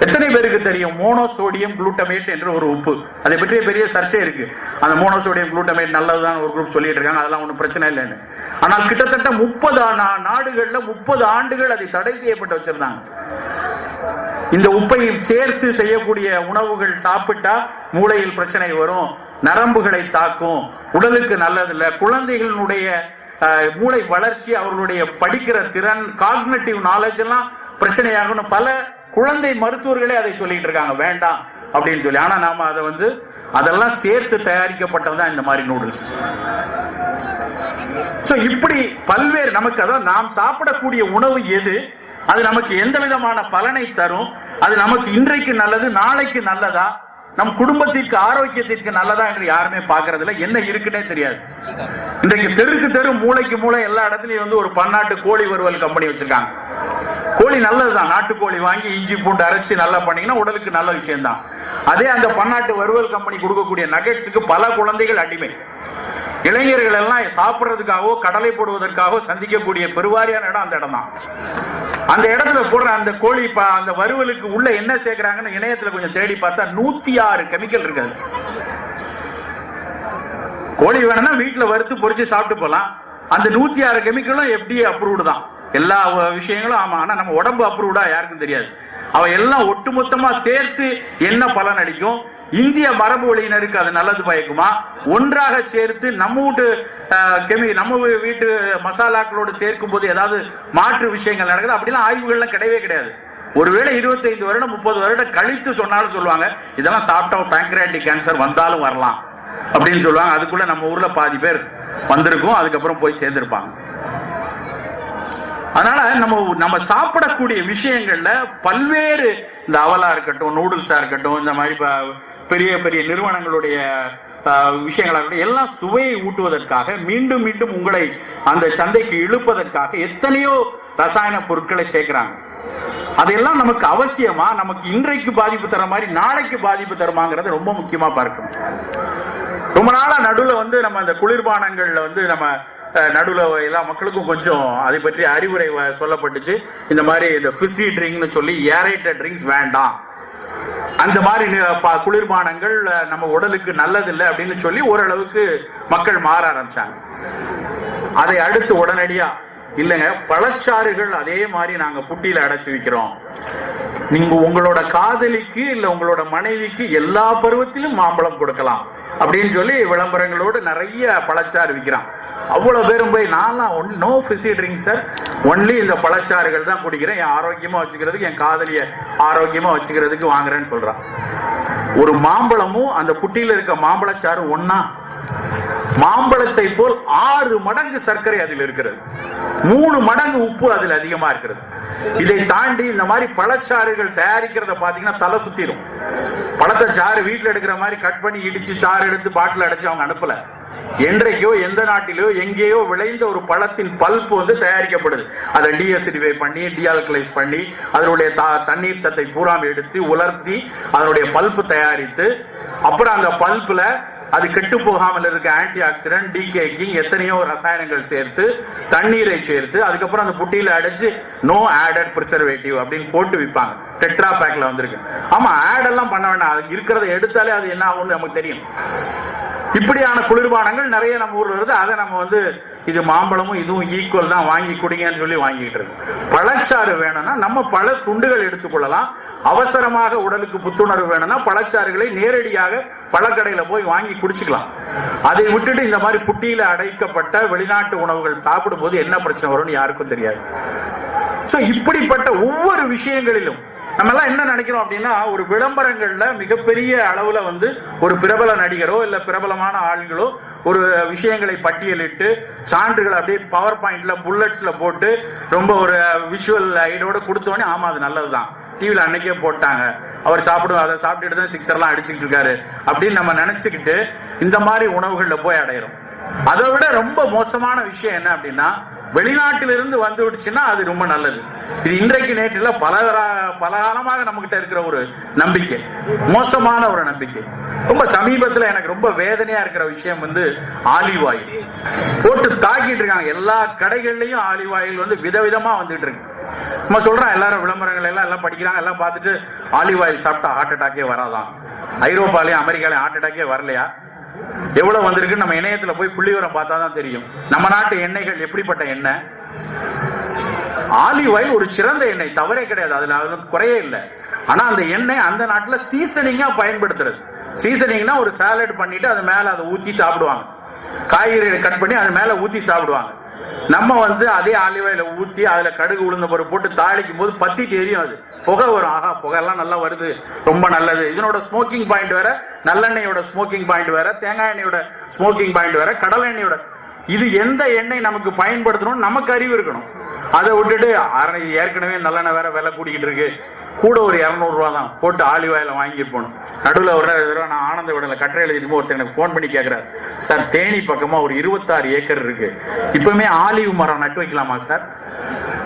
எத்தனை பேருக்கு தெரியும் மோனோசோடியம் குளூட்டமேட் என்ற ஒரு உப்பு? அதை பற்றிய பெரிய சர்ச்சை இருக்கு. அந்த மோனோசோடியம் குளூட்டமேட் நல்லதுதான் ஒரு குரூப் சொல்லிட்டு இருக்காங்க, அதெல்லாம் ஒன்றும் பிரச்சனை இல்லைன்னு. ஆனால் கிட்டத்தட்ட 30 நாடுகள்ல 30 ஆண்டுகள் அதை தடை செய்யப்பட்டு வச்சிருந்தாங்க. இந்த உப்பை சேர்த்து செய்யக்கூடிய உணவுகள் சாப்பிட்டா மூளையில் பிரச்சனை வரும், நரம்புகளை தாக்கும், உடலுக்கு நல்லதில்லை, குழந்தைகளுடைய மூளை வளர்ச்சி, அவர்களுடைய படிக்கிற திறன், காக்னிட்டிவ் நாலேஜ் எல்லாம் பிரச்சனையாகும். பல குழந்தை மருத்துவர்களே அதை சொல்லிட்டு இருக்காங்க வேண்டாம் அப்படின்னு சொல்லி. ஆனா நாம அதை வந்து அதெல்லாம் சேர்த்து தயாரிக்கப்பட்டதுதான் இந்த மாதிரி நூடுல்ஸ். இப்படி பல்வேறு நமக்கு, அதான் நாம் சாப்பிடக்கூடிய உணவு எது, அது நமக்கு எந்த விதமான பலனை தரும், அது நமக்கு இன்றைக்கு நல்லது நாளைக்கு நல்லதா, நம் குடும்பத்திற்கு ஆரோக்கியத்திற்கு நல்லதா என்று யாருமே பாக்குறது இல்லை. என்ன இருக்குன்னே தெரியாது. இன்றைக்கு தெருக்கு தெரு மூளைக்கு மூளை எல்லா இடத்துலயும் வந்து ஒரு பன்னாட்டு கோழி வறுவல் கம்பெனி வச்சிருக்காங்க. கோழி நல்லதுதான், நாட்டுக்கோழி வாங்கி இஞ்சி பூண்டு அரைச்சு நல்லா பண்ணீங்கன்னா உடலுக்கு நல்ல விஷயம் தான். அதே அந்த பன்னாட்டு வறுவல் கம்பெனி கொடுக்கக்கூடிய நகெட்ஸுக்கு பல குழந்தைகள் அடிமை. இளைஞர்கள் எல்லாம் சாப்பிட்றதுக்காகவோ கடலை போடுவதற்காகவோ சந்திக்கக்கூடிய பெருவாரியான இடம் அந்த இடம் தான். அந்த இடத்துல போடுற அந்த கோழி அந்த வறுவலுக்கு உள்ள என்ன சேர்க்கிறாங்கன்னு இணையத்துல கொஞ்சம் தேடி பார்த்தா 106 கெமிக்கல் இருக்காது. கோழி வேணும்னா வீட்டுல வறுத்து பொரிச்சு சாப்பிட்டு போலாம். அந்த 106 கெமிக்கலும் FDA அப்ரூவ்டு தான் எல்லா விஷயங்களும். ஆமா, ஆனா நம்ம உடம்பு அப்ரூவ்டா யாருக்கும் தெரியாது. அவ எல்லாம் ஒட்டுமொத்தமா சேர்த்து என்ன பலன் அளிக்கும், இந்திய மரபு வழியினருக்கு அது நல்லது பயக்குமா, ஒன்றாக சேர்த்து நம்ம வீட்டு மசாலாக்களோடு சேர்க்கும் போது ஏதாவது மாற்று விஷயங்கள் நடக்குது, அப்படிலாம் ஆய்வுகள்லாம் கிடையவே கிடையாது. ஒருவேளை 25 வருடம் 30 வருடம் கழித்து சொன்னாலும் சொல்லுவாங்க இதெல்லாம் சாப்பிட்டா பேங்க்ரியாட்டிக் கேன்சர் வந்தாலும் வரலாம் அப்படின்னு சொல்லுவாங்க. அதுக்குள்ள நம்ம ஊர்ல பாதி பேர் வந்திருக்கும், அதுக்கப்புறம் போய் சேர்ந்திருப்பாங்க. அதனால நம்ம சாப்பிடக்கூடிய விஷயங்கள்ல பல்வேறு, இந்த அவலா இருக்கட்டும், நூடுல்ஸா இருக்கட்டும், இந்த மாதிரி பெரிய பெரிய நிறுவனங்களுடைய விஷயங்களா இருக்கட்டும், எல்லாம் சுவையை ஊட்டுவதற்காக, மீண்டும் மீண்டும் உங்களை அந்த சந்தைக்கு இழுப்பதற்காக எத்தனையோ ரசாயன பொருட்களை சேர்க்கிறாங்க. அதெல்லாம் நமக்கு அவசியமா, நமக்கு இன்றைக்கு பாதிப்பு தர மாதிரி நாளைக்கு பாதிப்பு தருமாங்கிறத ரொம்ப முக்கியமா பார்க்கணும். ரொம்ப நாளா நடுவில் வந்து நம்ம அந்த குளிர்பானங்கள்ல வந்து நம்ம நடுவில் எல்லா மக்களுக்கும் கொஞ்சம் அதை பற்றி அறிவுரை சொல்லப்பட்டுச்சு. இந்த மாதிரி இந்த ஃபிஸி ட்ரிங்க்னு சொல்லி ஏரேட்டட் ட்ரிங்க்ஸ் வேண்டாம், அந்த மாதிரி குளிர்பானங்கள் நம்ம உடலுக்கு நல்லதில்லை அப்படின்னு சொல்லி ஓரளவுக்கு மக்கள் மாற ஆரம்பிச்சாங்க. அதை அடுத்து உடனடியா இல்லைங்க, பழச்சாறுகள் அதே மாதிரி நாங்க புட்டியில அடைச்சு வைக்கிறோம், நீங்க உங்களோட காதலிக்கு இல்ல உங்களோட மனைவிக்கு எல்லா பருவத்திலும் மாம்பழம் கொடுக்கலாம் அப்படின்னு சொல்லி விளம்பரங்களோடு நிறைய பழச்சாறு விற்கிறான். அவ்வளவு பேரும் போய் நான் no fizzy drink sir, only இந்த பழச்சாறுகள் தான் குடிக்கிறேன், என் ஆரோக்கியமா வச்சுக்கிறதுக்கு, என் காதலிய ஆரோக்கியமா வச்சுக்கிறதுக்கு வாங்குறேன்னு சொல்றான். ஒரு மாம்பழமும் அந்த புட்டியில இருக்க மாம்பழச்சாறு ஒன்னா மாம்பழத்தை போல் 6 மடங்கு சர்க்கரை அதில் இருக்கிறது, 3 மடங்கு உப்பு அதில் அதிகமா இருக்கிறது. இதை தாண்டி இந்த மாதிரி பழச்சாறுகள் தயாரிக்கிறத பாத்தீங்கன்னா தலை சுத்திடும். பழத்தை சாறு வீட்டில் எடுக்கிற மாதிரி கட் பண்ணி இடிச்சு சாறு எடுத்து பாட்டில் அடைச்சு அவங்க அனுப்பல. என்றைக்கோ எந்த நாட்டிலோ எங்கேயோ விளைந்த ஒரு பழத்தின் பல்ப் வந்து தயாரிக்கப்படுது. அதை டீஅசிடிஃபை பண்ணி டீஆல்கலைஸ் பண்ணி அதனுடைய தண்ணீர் சத்தை பூராம எடுத்து உலர்த்தி அதனுடைய பல்ப் தயாரித்து அப்புறம் அந்த பல்ப்ல அது கெட்டு போகாமல் இருக்க ஆன்டி ஆக்சிடென்ட் டீகேக்கிங் எத்தனையோ ரசாயனங்கள் சேர்த்து தண்ணீரை சேர்த்து அதுக்கப்புறம் அந்த புட்டியில அடைச்சு நோ ஆடட் பிரிசர்வேட்டிவ் அப்படின்னு போட்டு விற்பாங்க. டெட்ரா பேக்ல வந்திருக்கு. ஆமா, ஆட் எல்லாம் பண்ண வேண்டாம், இருக்கிறத எடுத்தாலே அது என்ன ஆகும்னு நமக்கு தெரியும். இப்படியான குளிர்பானங்கள் நிறைய நம்ம ஊர்ல வருது. அதை நம்ம வந்து இது மாம்பழமும் இதுவும் ஈக்குவல் தான், வாங்கி குடிங்கன்னு சொல்லி வாங்கிட்டு இருக்கோம். பழச்சாறு வேணும்னா நம்ம பழ துண்டுகள் எடுத்துக்கொள்ளலாம். அவசரமாக உடலுக்கு புத்துணர்வு வேணும்னா பழச்சாறுகளை நேரடியாக பழக்கடையில போய் வாங்கி குடிச்சுக்கலாம். அதை விட்டுட்டு இந்த மாதிரி புட்டியில அடைக்கப்பட்ட வெளிநாட்டு உணவுகள் சாப்பிடும் போது என்ன பிரச்சனை வரும்னு யாருக்கும் தெரியாது. இப்படிப்பட்ட ஒவ்வொரு விஷயங்களிலும் நம்ம எல்லாம் என்ன நினைக்கிறோம் அப்படின்னா, ஒரு விளம்பரங்கள்ல மிகப்பெரிய அளவுல வந்து ஒரு பிரபல நடிகரோ இல்ல பிரபலமான ஆள்களோ ஒரு விஷயங்களை பட்டியலிட்டு சான்றுகள் அப்படியே பவர் பாயிண்ட்ல புல்லட்ஸ்ல போட்டு ரொம்ப ஒரு விஷுவல் ஐடோட கொடுத்தோடனே ஆமா அது நல்லதுதான், டிவில அன்னைக்கே போட்டாங்க, அவர் சாப்பிடுவோம் அதை சாப்பிட்டுட்டு தான் சிக்ஸர்லாம் அடிச்சுக்கிட்டு இருக்காரு அப்படின்னு நம்ம நினைச்சுக்கிட்டு இந்த மாதிரி உணவுகள்ல போய் அடையிறோம். அதை விட ரொம்ப மோசமான விஷயம் என்ன அப்படின்னா, வெளிநாட்டிலிருந்து வந்து விடுச்சுன்னா அது ரொம்ப நல்லது. இது இன்றைக்கு நேற்றில் பல காலமாக நம்ம கிட்ட இருக்கிற ஒரு நம்பிக்கை, மோசமான ஒரு நம்பிக்கை. ரொம்ப சமீபத்தில் எனக்கு ரொம்ப வேதனையா இருக்கிற விஷயம் வந்து ஆலிவ் ஆயில் போட்டு தாக்கிட்டு இருக்காங்க. எல்லா கடைகள்லயும் ஆலிவ் ஆயில் வந்து விதவிதமா வந்துட்டு இருக்கு. நம்ம சொல்றோம் எல்லாரும் விளம்பரங்கள் எல்லாம் படிக்கிறாங்க, எல்லாம் பார்த்துட்டு ஆலிவ் ஆயில் சாப்பிட்டா ஹார்ட் அட்டாக்கே வராதான், ஐரோப்பாலையும் அமெரிக்காலையும் ஹார்ட் அட்டாக்கே வரலையா, எவ்வளவு வந்திருக்கு நம்ம இணையத்துல போய் புள்ளிவரம் பார்த்தா தான் தெரியும். நம்ம நாட்டு எண்ணெய்கள் எப்படிப்பட்ட எண்ணெய். ஆலிவ் ஆயில் ஒரு சிறந்த எண்ணெய், தவறே கிடையாது, அதுல குறையே இல்லை. ஆனா அந்த எண்ணெய் அந்த நாட்டுல சீசனிங்கா பயன்படுத்துறது. சீசனிங்னா ஒரு சாலட் பண்ணிட்டு அது மேல அதை ஊத்தி சாப்பிடுவாங்க, காய்கறிகளை கட் பண்ணி அது மேல ஊத்தி சாப்பிடுவாங்க. நம்ம வந்து அதே ஆலிவ் ஆயில ஊத்தி அதுல கடுகு உளுந்த பருப்பு போட்டு தாளிக்கும் போது பத்திட்டு எரியும், அது புகை வரும். ஆஹா, புகையெல்லாம் நல்லா வருது, ரொம்ப நல்லது. இதனோட ஸ்மோக்கிங் பாயிண்ட் வேற, நல்லெண்ணெயோட ஸ்மோக்கிங் பாயிண்ட் வேற, தேங்காய் எண்ணெயோட ஸ்மோக்கிங் பாயிண்ட் வேற, கடலை எண்ணெயோட. இது எந்த எண்ணெய் நமக்கு பயன்படுத்தணும் நமக்கு அறிவு இருக்கணும். அதை விட்டுட்டு ஏற்கனவே நல்லெண்ணெய் வேற விலை கூட்டிக்கிட்டு இருக்கு, கூட ஒரு 200 ரூபா தான் போட்டு ஆலிவ் ஆயில வாங்கிட்டு போகணும். நடுவில் ஒரு தடவை நான் ஆனந்த விடல கட்டுரை எழுதிட்டு ஒருத்தர் எனக்கு ஃபோன் பண்ணி கேட்கிறார், சார் தேனி பக்கமா ஒரு 26 ஏக்கர் இருக்கு, இப்பவுமே ஆலிவ் மரம் நட்டு வைக்கலாமா சார்?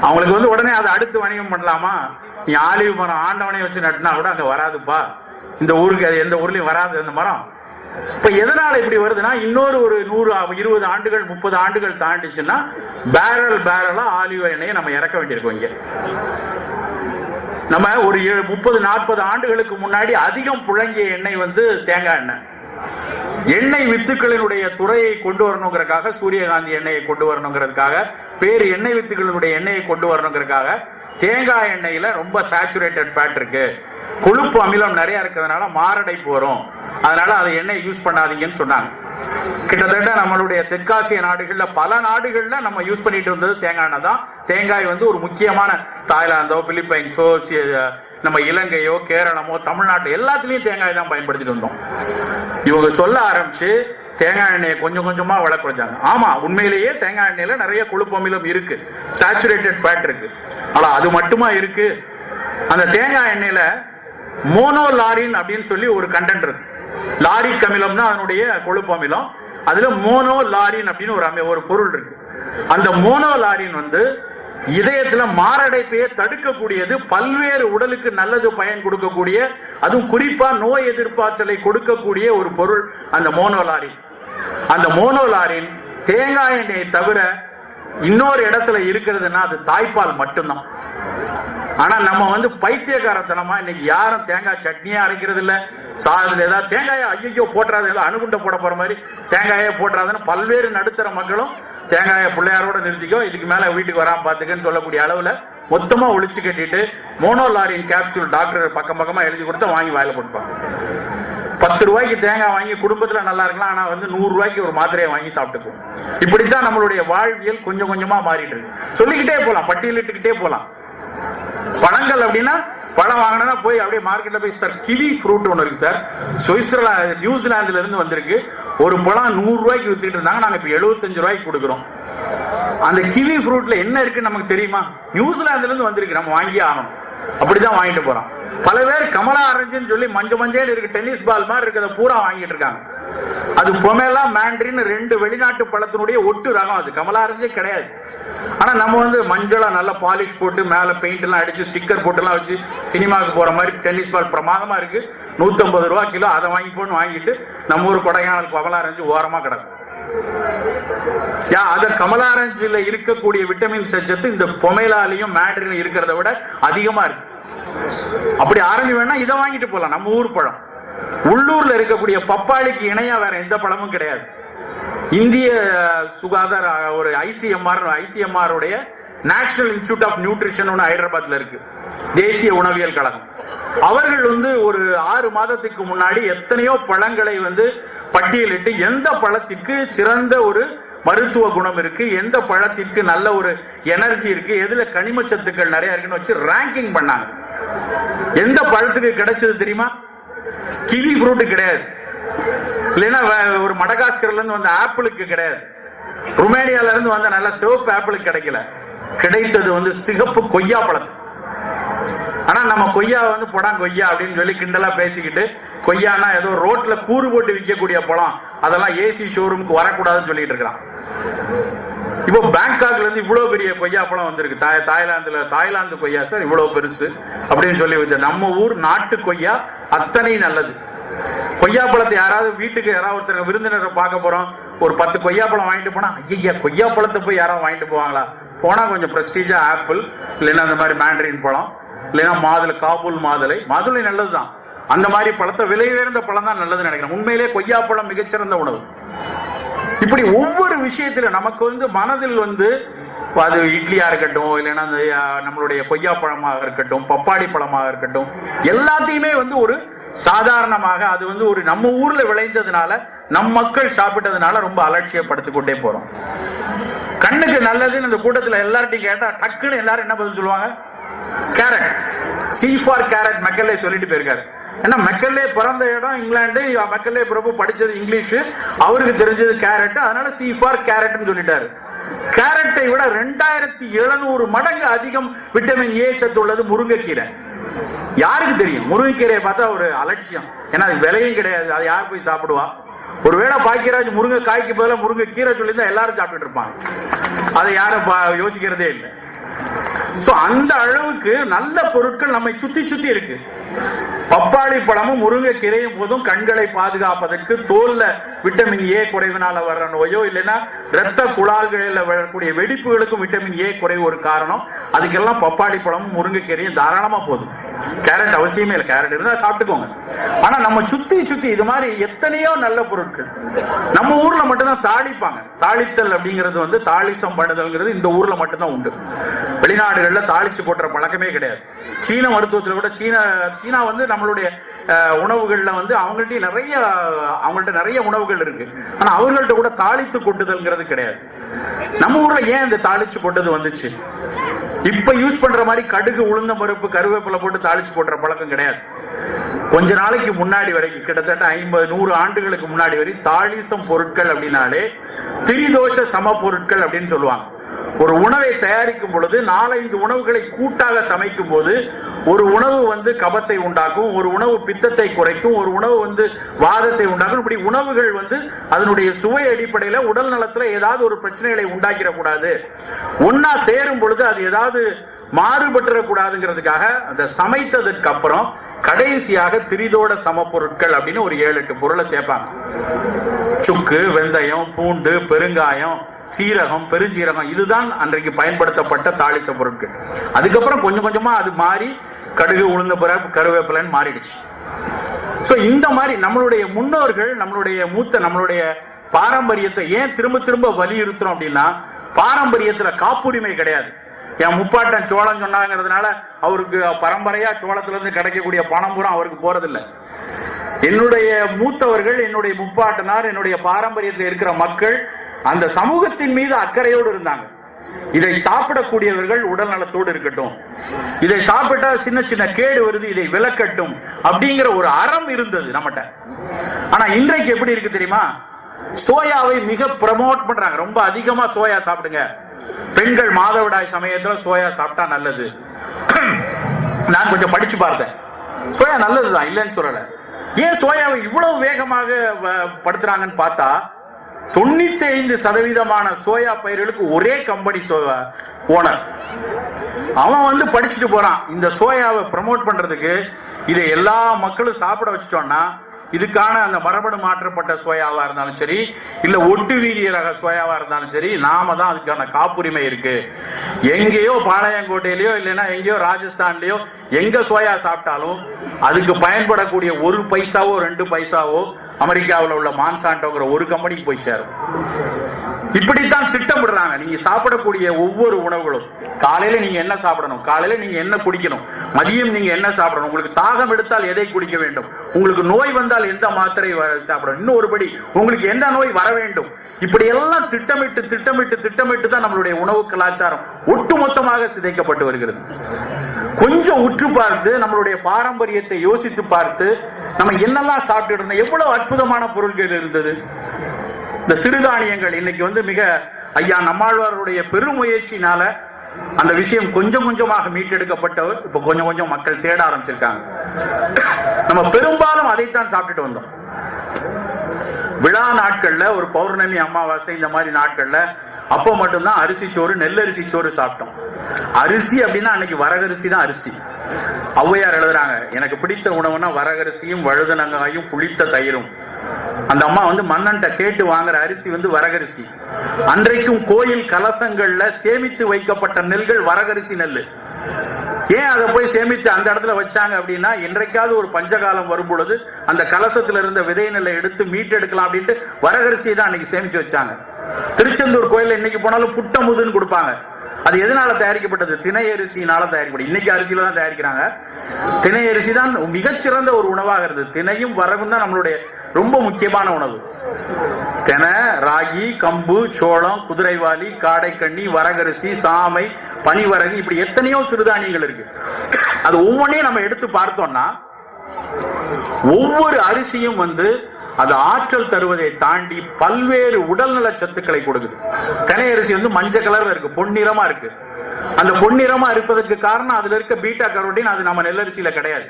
அவங்களுக்கு வந்து உடனே அதை அடுத்து வணிகம் பண்ணலாமா? நீ ஆலிவ் மரம் ஆண்டவனை வச்சு நட்டுனா கூட அங்க வராதுப்பா, இந்த ஊருக்கு அது எந்த ஊர்லயும் வராது அந்த மரம். இப்ப எதனால இப்படி வருதுன்னா, இன்னொரு ஒரு 100 20 ஆண்டுகள் 30 ஆண்டுகள் தாண்டிச்சுன்னா பேரலா ஆலிவ் எண்ணெயை நம்ம இறக்க வேண்டியிருக்கோம். இங்க நம்ம ஒரு 30-40 ஆண்டுகளுக்கு முன்னாடி அதிகம் புழங்கிய எண்ணெய் வந்து தேங்காய் எண்ணெய். எண்ணெய் வித்துக்களினுடைய துறையை கொண்டு வரணுங்கிறதுக்காக, சூரியகாந்தி எண்ணெயை கொண்டு வரணுங்கிறதுக்காக, வேறு எண்ணெய் வித்துக்களினுடைய எண்ணெயை கொண்டு வரணுங்கிறதுக்காக தேங்காய் எண்ணெயில ரொம்ப சேச்சுரேட்டட் ஃபேட் இருக்கு, கொழுப்பு அமிலம் நிறைய இருக்கிறதுனால மாரடைப்பு வரும், அதனால அதை எண்ணெய் யூஸ் பண்ணாதீங்கன்னு சொன்னாங்க. கிட்டத்தட்ட நம்மளுடைய தெற்காசிய நாடுகள்ல பல நாடுகள்ல நம்ம யூஸ் பண்ணிட்டு வந்தது தேங்காய் எண்ணெய் தான். தேங்காய் வந்து ஒரு முக்கியமான தாய்லாந்தோ பிலிப்பைன்ஸோ நம்ம இலங்கையோ கேரளமோ தமிழ்நாட்டு எல்லாத்துலயும் தேங்காய் தான் பயன்படுத்திட்டு வந்தோம். இவங்க சொல்ல ஆரம்பிச்சு தேங்காய் எண்ணெயை கொஞ்சம் கொஞ்சமா விலை குறைஞ்சாங்க. ஆமா, உண்மையிலேயே தேங்காய் எண்ணெயில நிறைய கொழுப்பு அமிலம் இருக்கு, சேச்சுரேட்டட் ஃபேட் இருக்கு. ஆனா அது மட்டுமா இருக்கு? அந்த தேங்காய் எண்ணெயில மோனோலாரின் அப்படின்னு சொல்லி ஒரு கண்டென்ட் இருக்கு. லாரிக் அமிலம் தான் அதனுடைய கொழுப்பு அமிலம். அதுல மோனோலாரின் அப்படின்னு ஒரு பொருள் இருக்கு. அந்த மோனோலாரின் வந்து இதயத்துல மாரடைப்பையே தடுக்கக்கூடியது, பல்வேறு உடலுக்கு நல்லது பயன் கொடுக்கக்கூடிய, அதுவும் குறிப்பா நோய் எதிர்ப்பாற்றலை கொடுக்கக்கூடிய ஒரு பொருள் அந்த மோனோலாரின். அந்த மோனோலாரின் தேங்காய் எண்ணெயை தவிர இன்னொரு இடத்துல இருக்கிறதுனா அது தாய்ப்பால் மட்டும்தான். ஆனா நம்ம வந்து பைத்தியக்காரத்தனமா இன்னைக்கு யாரும் தேங்காய் சட்னியா அரைக்கிறது இல்ல, சாதத்துல ஏதாவது தேங்காயை ஐயோ போட்டுறாது, ஏதாவது அணுகுண்டை போட போற மாதிரி தேங்காயே போட்டுறாதுன்னு பல்வேறு நடுத்தர மக்களும் தேங்காயை பிள்ளையாரோட நிறுத்திக்கோ, இதுக்கு மேல வீட்டுக்கு வராம பாத்துக்கன்னு சொல்லக்கூடிய அளவுல மொத்தமா ஒழிச்சு கட்டிட்டு மோனோலாரின் கேப்சூல் டாக்டர் பக்கம் பக்கமா எழுதி கொடுத்தா வாங்கி வாயில போட்டுப்பாங்க. 10 ரூபாய்க்கு தேங்காய் வாங்கி குடும்பத்துல நல்லா இருக்கலாம், ஆனா வந்து 100 ரூபாய்க்கு ஒரு மாத்திரையை வாங்கி சாப்பிட்டுப்போம். இப்படித்தான் நம்மளுடைய வாழ்வியல் கொஞ்சம் கொஞ்சமா மாறிட்டு இருக்கு. சொல்லிக்கிட்டே போலாம், பட்டியலிட்டுக்கிட்டே போலாம். பழங்கள் அப்படின்னா பழம் வாங்கினா போய் அப்படியே மார்க்கெட்ல போய் சார் கிவி ஃப்ரூட் ஒன்று இருக்கு சார், சுவிட்சர்லாந்து நியூசிலாந்துல இருந்து வந்திருக்கு, ஒரு பழம் 100 ரூபாய்க்கு வித்துட்டு இருந்தாங்க, நாங்க இப்ப 75 ரூபாய்க்கு கொடுக்குறோம். அந்த கிவி ஃப்ரூட்ல என்ன இருக்குன்னு நமக்கு தெரியுமா? நியூசிலாந்துல இருந்து வந்திருக்கு, நம்ம வாங்கி ஆகணும். அப்படிதான் வாங்கிட்டு போறோம். பல பேர் கமலா ஆரஞ்சுன்னு சொல்லி மஞ்சள் இருக்கு, டென்னிஸ் பால் மாதிரி இருக்கிறத பூரா வாங்கிட்டு இருக்காங்க. அது பொமேலா மேண்ட்ரின் 2 வெளிநாட்டு பழத்தினுடைய ஒட்டு ரகம். அது கமலா ஆரஞ்சே கிடையாது. ஆனா நம்ம வந்து மஞ்சளா நல்லா பாலிஷ் போட்டு மேல பெயிண்ட் எல்லாம் அடிச்சு ஸ்டிக்கர் போட்டு எல்லாம் வச்சு சினிமாவுக்கு போற மாதிரி டென்னிஸ் பால் பிரமாதமா இருக்கு, 150 ரூபாய் கிலோ, அதை வாங்கி போன்னு வாங்கிட்டு நம்ம ஊர் கொடைக்கானல் கமலா ஆரஞ்சு ஓரமா கிடக்கும். அத கமலா ஆரஞ்சுல இருக்கக்கூடிய விட்டமின் சத்து இந்த பொமேலாலையும் மேண்ட்ரின்ல இருக்கிறத விட அதிகமா இருக்கு. அப்படி ஆரஞ்சு வேணா இதை வாங்கிட்டு போலாம், நம்ம ஊர் பழம். உள்ளூர்ல இருக்கக்கூடிய பப்பாளிக்கு இணையா வேற எந்த பழமும் கிடையாது. இந்திய சுகாதார ஒரு ஐசிஎம்ஆர் உடைய நேஷனல் இன்ஸ்டிடியூட் ஆஃப் நியூட்ரிஷன் ஒன்று ஹைதராபாத்ல இருக்கு, தேசிய உணவியல் கழகம். அவர்கள் வந்து ஒரு 6 மாதத்துக்கு முன்னாடி எத்தனையோ பழங்களை வந்து பட்டியலிட்டு எந்த பழத்திற்கு சிறந்த ஒரு மருத்துவ குணம் இருக்கு, எந்த பழத்திற்கு நல்ல ஒரு எனர்ஜி இருக்கு, எதுல கனிம சத்துக்கள் நிறைய இருக்குன்னு வச்சு ரேங்கிங் பண்ணாங்க. எந்த பழத்துக்கு கிடைச்சது தெரியுமா? கிவி ஃப்ரூட் கிடையாது, இல்லைன்னா ஒரு மடகாஸ்கர்ல இருந்து வந்த ஆப்பிளுக்கு கிடையாது, ருமேனியால இருந்து வந்த நல்ல சிவப்பு ஆப்பிளுக்கு கிடைக்கல. கிடைத்தது வந்து சிகப்பு கொய்யா பழம். ஆனா நம்ம கொய்யா வந்து பொடாங் கொய்யா அப்படின்னு சொல்லி கிண்டலா பேசிக்கிட்டு, கொய்யானா ஏதோ ரோட்ல கூறு போட்டு விற்கக்கூடிய பழம், அதெல்லாம் ஏசி ஷோரூமுக்கு வரக்கூடாதுன்னு சொல்லிட்டு இருக்கிறான். இப்போ பேங்காக்ல இருந்து இவ்வளவு பெரிய கொய்யா பழம் வந்திருக்கு. தாய்லாந்து கொய்யா சார் இவ்வளவு பெருசு அப்படின்னு சொல்லி வச்ச. நம்ம ஊர் நாட்டு கொய்யா அத்தனை நல்லது. கொய்யா பழத்தை யாராவது வீட்டுக்கு யாராவது ஒருத்தர் விருந்தினரை பார்க்க போறோம், ஒரு 10 கொய்யா பழம் வாங்கிட்டு போனா, ஐயா கொய்யா பழத்தை போய் யாராவது வாங்கிட்டு போவாங்களா? போனா கொஞ்சம் பிரஸ்டீஜா ஆப்பிள், இல்லைன்னா அந்த மாதிரி மேண்ட்ரின் பழம், இல்லைன்னா மாதுளை, காபூல் மாதுளை நல்லதுதான். அந்த மாதிரி பழத்தை, விலை உயர்ந்த பழம் தான் நல்லதுன்னு நினைக்கிறேன். உண்மையிலே கொய்யா பழம் மிகச்சிறந்த உணவு. இப்படி ஒவ்வொரு விஷயத்துல நமக்கு வந்து மனதில் வந்து, அது இட்லியா இருக்கட்டும், இல்லைன்னா நம்மளுடைய கொய்யா பழமாக இருக்கட்டும், பப்பாளி பழமாக இருக்கட்டும், எல்லாத்தையுமே வந்து ஒரு சாதாரணமாக அது வந்து ஒரு நம்ம ஊர்ல விளைந்ததுனால, நம் மக்கள் சாப்பிட்டதுனால ரொம்ப அலட்சியப்படுத்திக் கொண்டே போறோம். கண்ணுக்கு நல்லதுன்னு இந்த கூட்டத்தில் எல்லார்ட்டையும் கேட்டா டக்குன்னு எல்லாரும் என்ன பதில் சொல்லுவாங்க? கேரட். சி ஃபார் கேரட் மெக்கல்லே சொல்லிட்டு போயிருக்காரு. ஏன்னா மெக்கல்லே பிறந்த இடம் இங்கிலாந்து, மெக்கல்லே பிரபு படிச்சது இங்கிலீஷ், அவருக்கு தெரிஞ்சது கேரட், அதனால சி ஃபார் கேரட்னு சொல்லிட்டாரு. கேரட்டை விட 2700 மடங்கு அதிகம் விட்டமின் ஏ சத்து உள்ளது முருங்கைக்கீரை. யாருக்கு தெரியும்? முருங்கைக்கீரையை பார்த்தா ஒரு அலட்சியம், ஏன்னா அது விலையும் கிடையாது, அது யார் போய் சாப்பிடுவா? ஒருவேளை பாக்கியராஜ் முருங்கை காய்க்கு பதிலாக முருங்கை கீரை சொல்லியிருந்தா எல்லாரும் சாப்பிட்டு இருப்பாங்க, அதை யாரும் யோசிக்கிறதே இல்லை. அந்த அளவுக்கு நல்ல பொருட்கள் நம்மை சுத்தி சுத்தி இருக்கு. பப்பாளி பழமும் முருங்கை கீரையும் போதும் கண்களை பாதுகாப்பதற்கு, தோல்ல விட்டமின் ஏ குறைவினால வர்ற நோயோ, இல்லைன்னா ரத்த குழாய்களில் வரக்கூடிய வெடிப்புகளுக்கும் விட்டமின் ஏ குறைவு ஒரு காரணம். அதுக்கெல்லாம் பப்பாளி பழமும் முருங்கை கீரையும் தாராளமா போதும். கேரட் அவசியமே இல்லை, கேரட் இருந்தா சாப்பிட்டுக்கோங்க. ஆனா நம்ம சுத்தி சுத்தி இது மாதிரி எத்தனையோ நல்ல பொருட்கள் நம்ம ஊர்ல மட்டும்தான் தாளிப்பாங்க. தாளித்தல் அப்படிங்கிறது வந்து தாளிசம் பண்ணுதல்ங்கிறது இந்த ஊர்ல மட்டும்தான் உண்டு. வெளிநாடுகள்ல தாளிச்சு போட்டுற பழக்கமே கிடையாது. சீன மருத்துவத்தில் கூட சீனா வந்து நம்மளுடைய உணவுகள்ல வந்து அவங்கள்ட்ட நிறைய உணவுகள் இருக்கு, ஆனா அவர்கள்ட்ட கூட தாளித்து கொட்டுதல்ங்கிறது கிடையாது. நம்ம ஊர்ல ஏன் இந்த தாளிச்சு கொட்டது வந்துச்சு? இப்ப யூஸ் பண்ற மாதிரி கடுகு, உளுந்த பருப்பு, கருவேப்பிலை போட்டு தாளிச்சு போட்டுற பழக்கம் கிடையாது. கொஞ்ச நாளைக்கு முன்னாடி வரைக்கும், கிட்டத்தட்ட 50-100 ஆண்டுகளுக்கு முன்னாடி வரை தாளிசம் பொருட்கள் அப்படின்னாலே திரிதோஷ சம பொருட்கள் அப்படின்னு சொல்லுவாங்க. ஒரு உணவை தயாரிக்கும் பொழுது 4-5 உணவுகளை கூட்டாக சமைக்கும் போது ஒரு உணவு வந்து கபத்தை உண்டாக்கும், ஒரு உணவு பித்தத்தை குறைக்கும், ஒரு உணவு வந்து வாதத்தை உண்டாக்கும். இப்படி உணவுகள் வந்து அதனுடைய சுவை அடிப்படையில உடல் நலத்துல ஏதாவது ஒரு பிரச்சனைகளை உண்டாக்கிட கூடாது, ஒன்னா சேரும் பொழுது அது ஏதாவது மாறுபட்டுற கூடாதுங்கிறதுக்காக அந்த சமைத்ததற்கு அப்புறம் கடைசியாக திரிதோட சம பொருட்கள் அப்படின்னு ஒரு 7-8 பொருளை சேர்ப்பாங்க. சுக்கு, வெந்தயம், பூண்டு, பெருங்காயம், சீரகம், பெருஞ்சீரகம், இதுதான் அன்றைக்கு பயன்படுத்தப்பட்ட தாளிச பொருட்கள். அதுக்கப்புறம் கொஞ்சம் கொஞ்சமா அது மாறி கடுகு, உளுந்த பருப்பு, கருவேப்பிலைன்னு மாறிடுச்சு. இந்த மாதிரி நம்மளுடைய முன்னோர்கள், நம்மளுடைய பாரம்பரியத்தை ஏன் திரும்ப திரும்ப வலியுறுத்துறோம் அப்படின்னா, பாரம்பரியத்துல காப்புரிமை கிடையாது. என் முப்பாட்டன் சோளம் சொன்னாங்கிறதுனால அவருக்கு பரம்பரையா சோளத்துல இருந்து கிடைக்கக்கூடிய பணம் பூரா அவருக்கு போறதில்லை. என்னுடைய மூத்தவர்கள், என்னுடைய முப்பாட்டனார், என்னுடைய பாரம்பரியத்தில் இருக்கிற மக்கள் அந்த சமூகத்தின் மீது அக்கறையோடு இருந்தாங்க. இதை சாப்பிடக்கூடியவர்கள் உடல் நலத்தோடு இருக்கட்டும், இதை சாப்பிட்டா சின்ன சின்ன கேடு வருது, இதை விலக்கட்டும் அப்படிங்கிற ஒரு அறம் இருந்தது நம்மகிட்ட. ஆனா இன்றைக்கு எப்படி இருக்கு தெரியுமா? சோயாவை மிக ப்ரமோட் பண்றாங்க. ரொம்ப அதிகமா சோயா சாப்பிடுங்க, பெண்கள் மாதவிடாய் சமயத்துல சோயா சாப்பிட்டா நல்லது. நான் கொஞ்சம் படிச்சு பார்த்தேன், சோயா நல்லதுதான், இல்லைன்னு சொல்லல. ஏன் சோயாவை இவ்வளவு வேகமாக படுத்துறாங்கன்னு பார்த்தா 95% சோயா பயிர்களுக்கு ஒரே கம்பெனி ஓனர். அவன் படிச்சுட்டு போறான். இந்த சோயாவை ப்ரமோட் பண்றதுக்கு இதை எல்லா மக்களும் சாப்பிட வச்சுட்டோம்னா, இதுக்கான அந்த மரபணு மாற்றப்பட்ட சோயாவா இருந்தாலும் சரி, இல்ல ஒட்டு வீரிய ரக சோயாவா இருந்தாலும் சரி, நாம தான் அதுக்கான காப்புரிமை இருக்கு. எங்கேயோ பாளையங்கோட்டையிலயோ இல்லைன்னா எங்கேயோ ராஜஸ்தான்லயோ எங்க சோயா சாப்பிட்டாலும் அதுக்கு பயன்படக்கூடிய 1 பைசாவோ 2 பைசாவோ அமெரிக்காவில் உள்ள மான்சாண்டோங்கிற ஒரு கம்பெனிக்கு போய் சேரும். இப்படித்தான் திட்டமிடுறாங்க. நீங்க சாப்பிடக்கூடிய ஒவ்வொரு உணவுகளும், காலையில நீங்க என்ன சாப்பிடணும், காலையில நீங்க என்ன குடிக்கணும், மதியம் நீங்க என்ன சாப்பிடணும், உங்களுக்கு தாகம் எடுத்தால் எதை குடிக்க வேண்டும், உங்களுக்கு நோய் வந்தால் எந்த மாத்திரை சாப்பிடணும், இன்னும் ஒருபடி உங்களுக்கு என்ன நோய் வர வேண்டும், இப்படி எல்லாம் திட்டமிட்டு திட்டமிட்டு திட்டமிட்டு தான் நம்மளுடைய உணவு கலாச்சாரம் ஒட்டுமொத்தமாக சிதைக்கப்பட்டு வருகிறது. கொஞ்சம் உற்று பார்த்து நம்மளுடைய பாரம்பரியத்தை யோசித்து பார்த்து நம்ம என்னெல்லாம் சாப்பிட்டு இருந்தோம், எவ்வளவு அற்புதமான பொருட்கள் இருந்தது. இந்த சிறுதானியங்கள் இன்னைக்கு மிக ஐயா நம்மாழ்வாருடைய பெருமுயற்சினால அந்த விஷயம் கொஞ்சம் கொஞ்சமாக மீட்டெடுக்கப்பட்டவர். இப்ப கொஞ்சம் கொஞ்சம் மக்கள் தேட ஆரம்பிச்சிருக்காங்க. நம்ம பெரும்பாலும் அதைத்தான் சாப்பிட்டுட்டு வந்தோம். விழா நாட்கள்ல, ஒரு பௌர்ணமி அமாவாசை இந்த மாதிரி நாட்கள்ல அப்போ மட்டும்தான் அரிசி சோறு, நெல்லரிசி சோறு சாப்பிட்டோம். அரிசி அப்படின்னா அன்னைக்கு வரகரிசி தான் அரிசி. ஔவையார் எழுதுறாங்க, எனக்கு பிடித்த உணவுனா வரகரிசியும் வழுதனங்காயும் புளித்த தயிரும். அந்த அம்மா மன்னன்ட்ட கேட்டு வாங்குற அரிசி வரகரிசி. அன்றைக்கும் கோயில் கலசங்கள்ல சேமித்து வைக்கப்பட்ட நெல்கள் வரகரிசி நெல். ஏன் அதை போய் சேமித்து அந்த இடத்துல வச்சாங்க அப்படின்னா, என்றைக்காவது ஒரு பஞ்சகாலம் வரும் பொழுது அந்த கலசத்துல இருந்த விதை நெல்லை எடுத்து மீட்டெடுக்கலாம் அப்படின்ட்டு வரகரிசியை தான் அன்னைக்கு சேமிச்சு வச்சாங்க. திருச்செந்தூர் கோயில்ல இன்னைக்கு போனாலும் புட்டமுதுன்னு கொடுப்பாங்க. அது எதனால தயாரிக்கப்பட்டது? திணை அரிசியினால தயாரிக்கப்பட்டது. இன்னைக்கு அரிசியில தான் தயாரிக்கிறாங்க. திணை அரிசி தான் மிகச்சிறந்த ஒரு உணவாக இருந்தது. திணையும் வரகும் தான் நம்மளுடைய ரொம்ப முக்கியமான உணவு. தெனை, ராகி, கம்பு, சோளம், குதிரைவாலி, காடைக்கண்ணி, வரகரிசி, சாமை, பனிவரகு, இப்படி எத்தனையோ சிறுதானியங்கள் இருக்கு. அது ஒவ்வொன்றையும் நம்ம எடுத்து பார்த்தோம்னா ஒவ்வொரு அரிசியும் அது ஆற்றல் தருவதை தாண்டி பல்வேறு உடல்நல சத்துக்களை கொடுக்குது. தினை அரிசி மஞ்சள் கலர்ல இருக்கு, பொன்னிறமா இருக்கு. அந்த பொன்னிறமா இருப்பதற்கு காரணம் அதுல இருக்க பீட்டா கரோட்டின். அது நம்ம நெல்லரிசியில கிடையாது.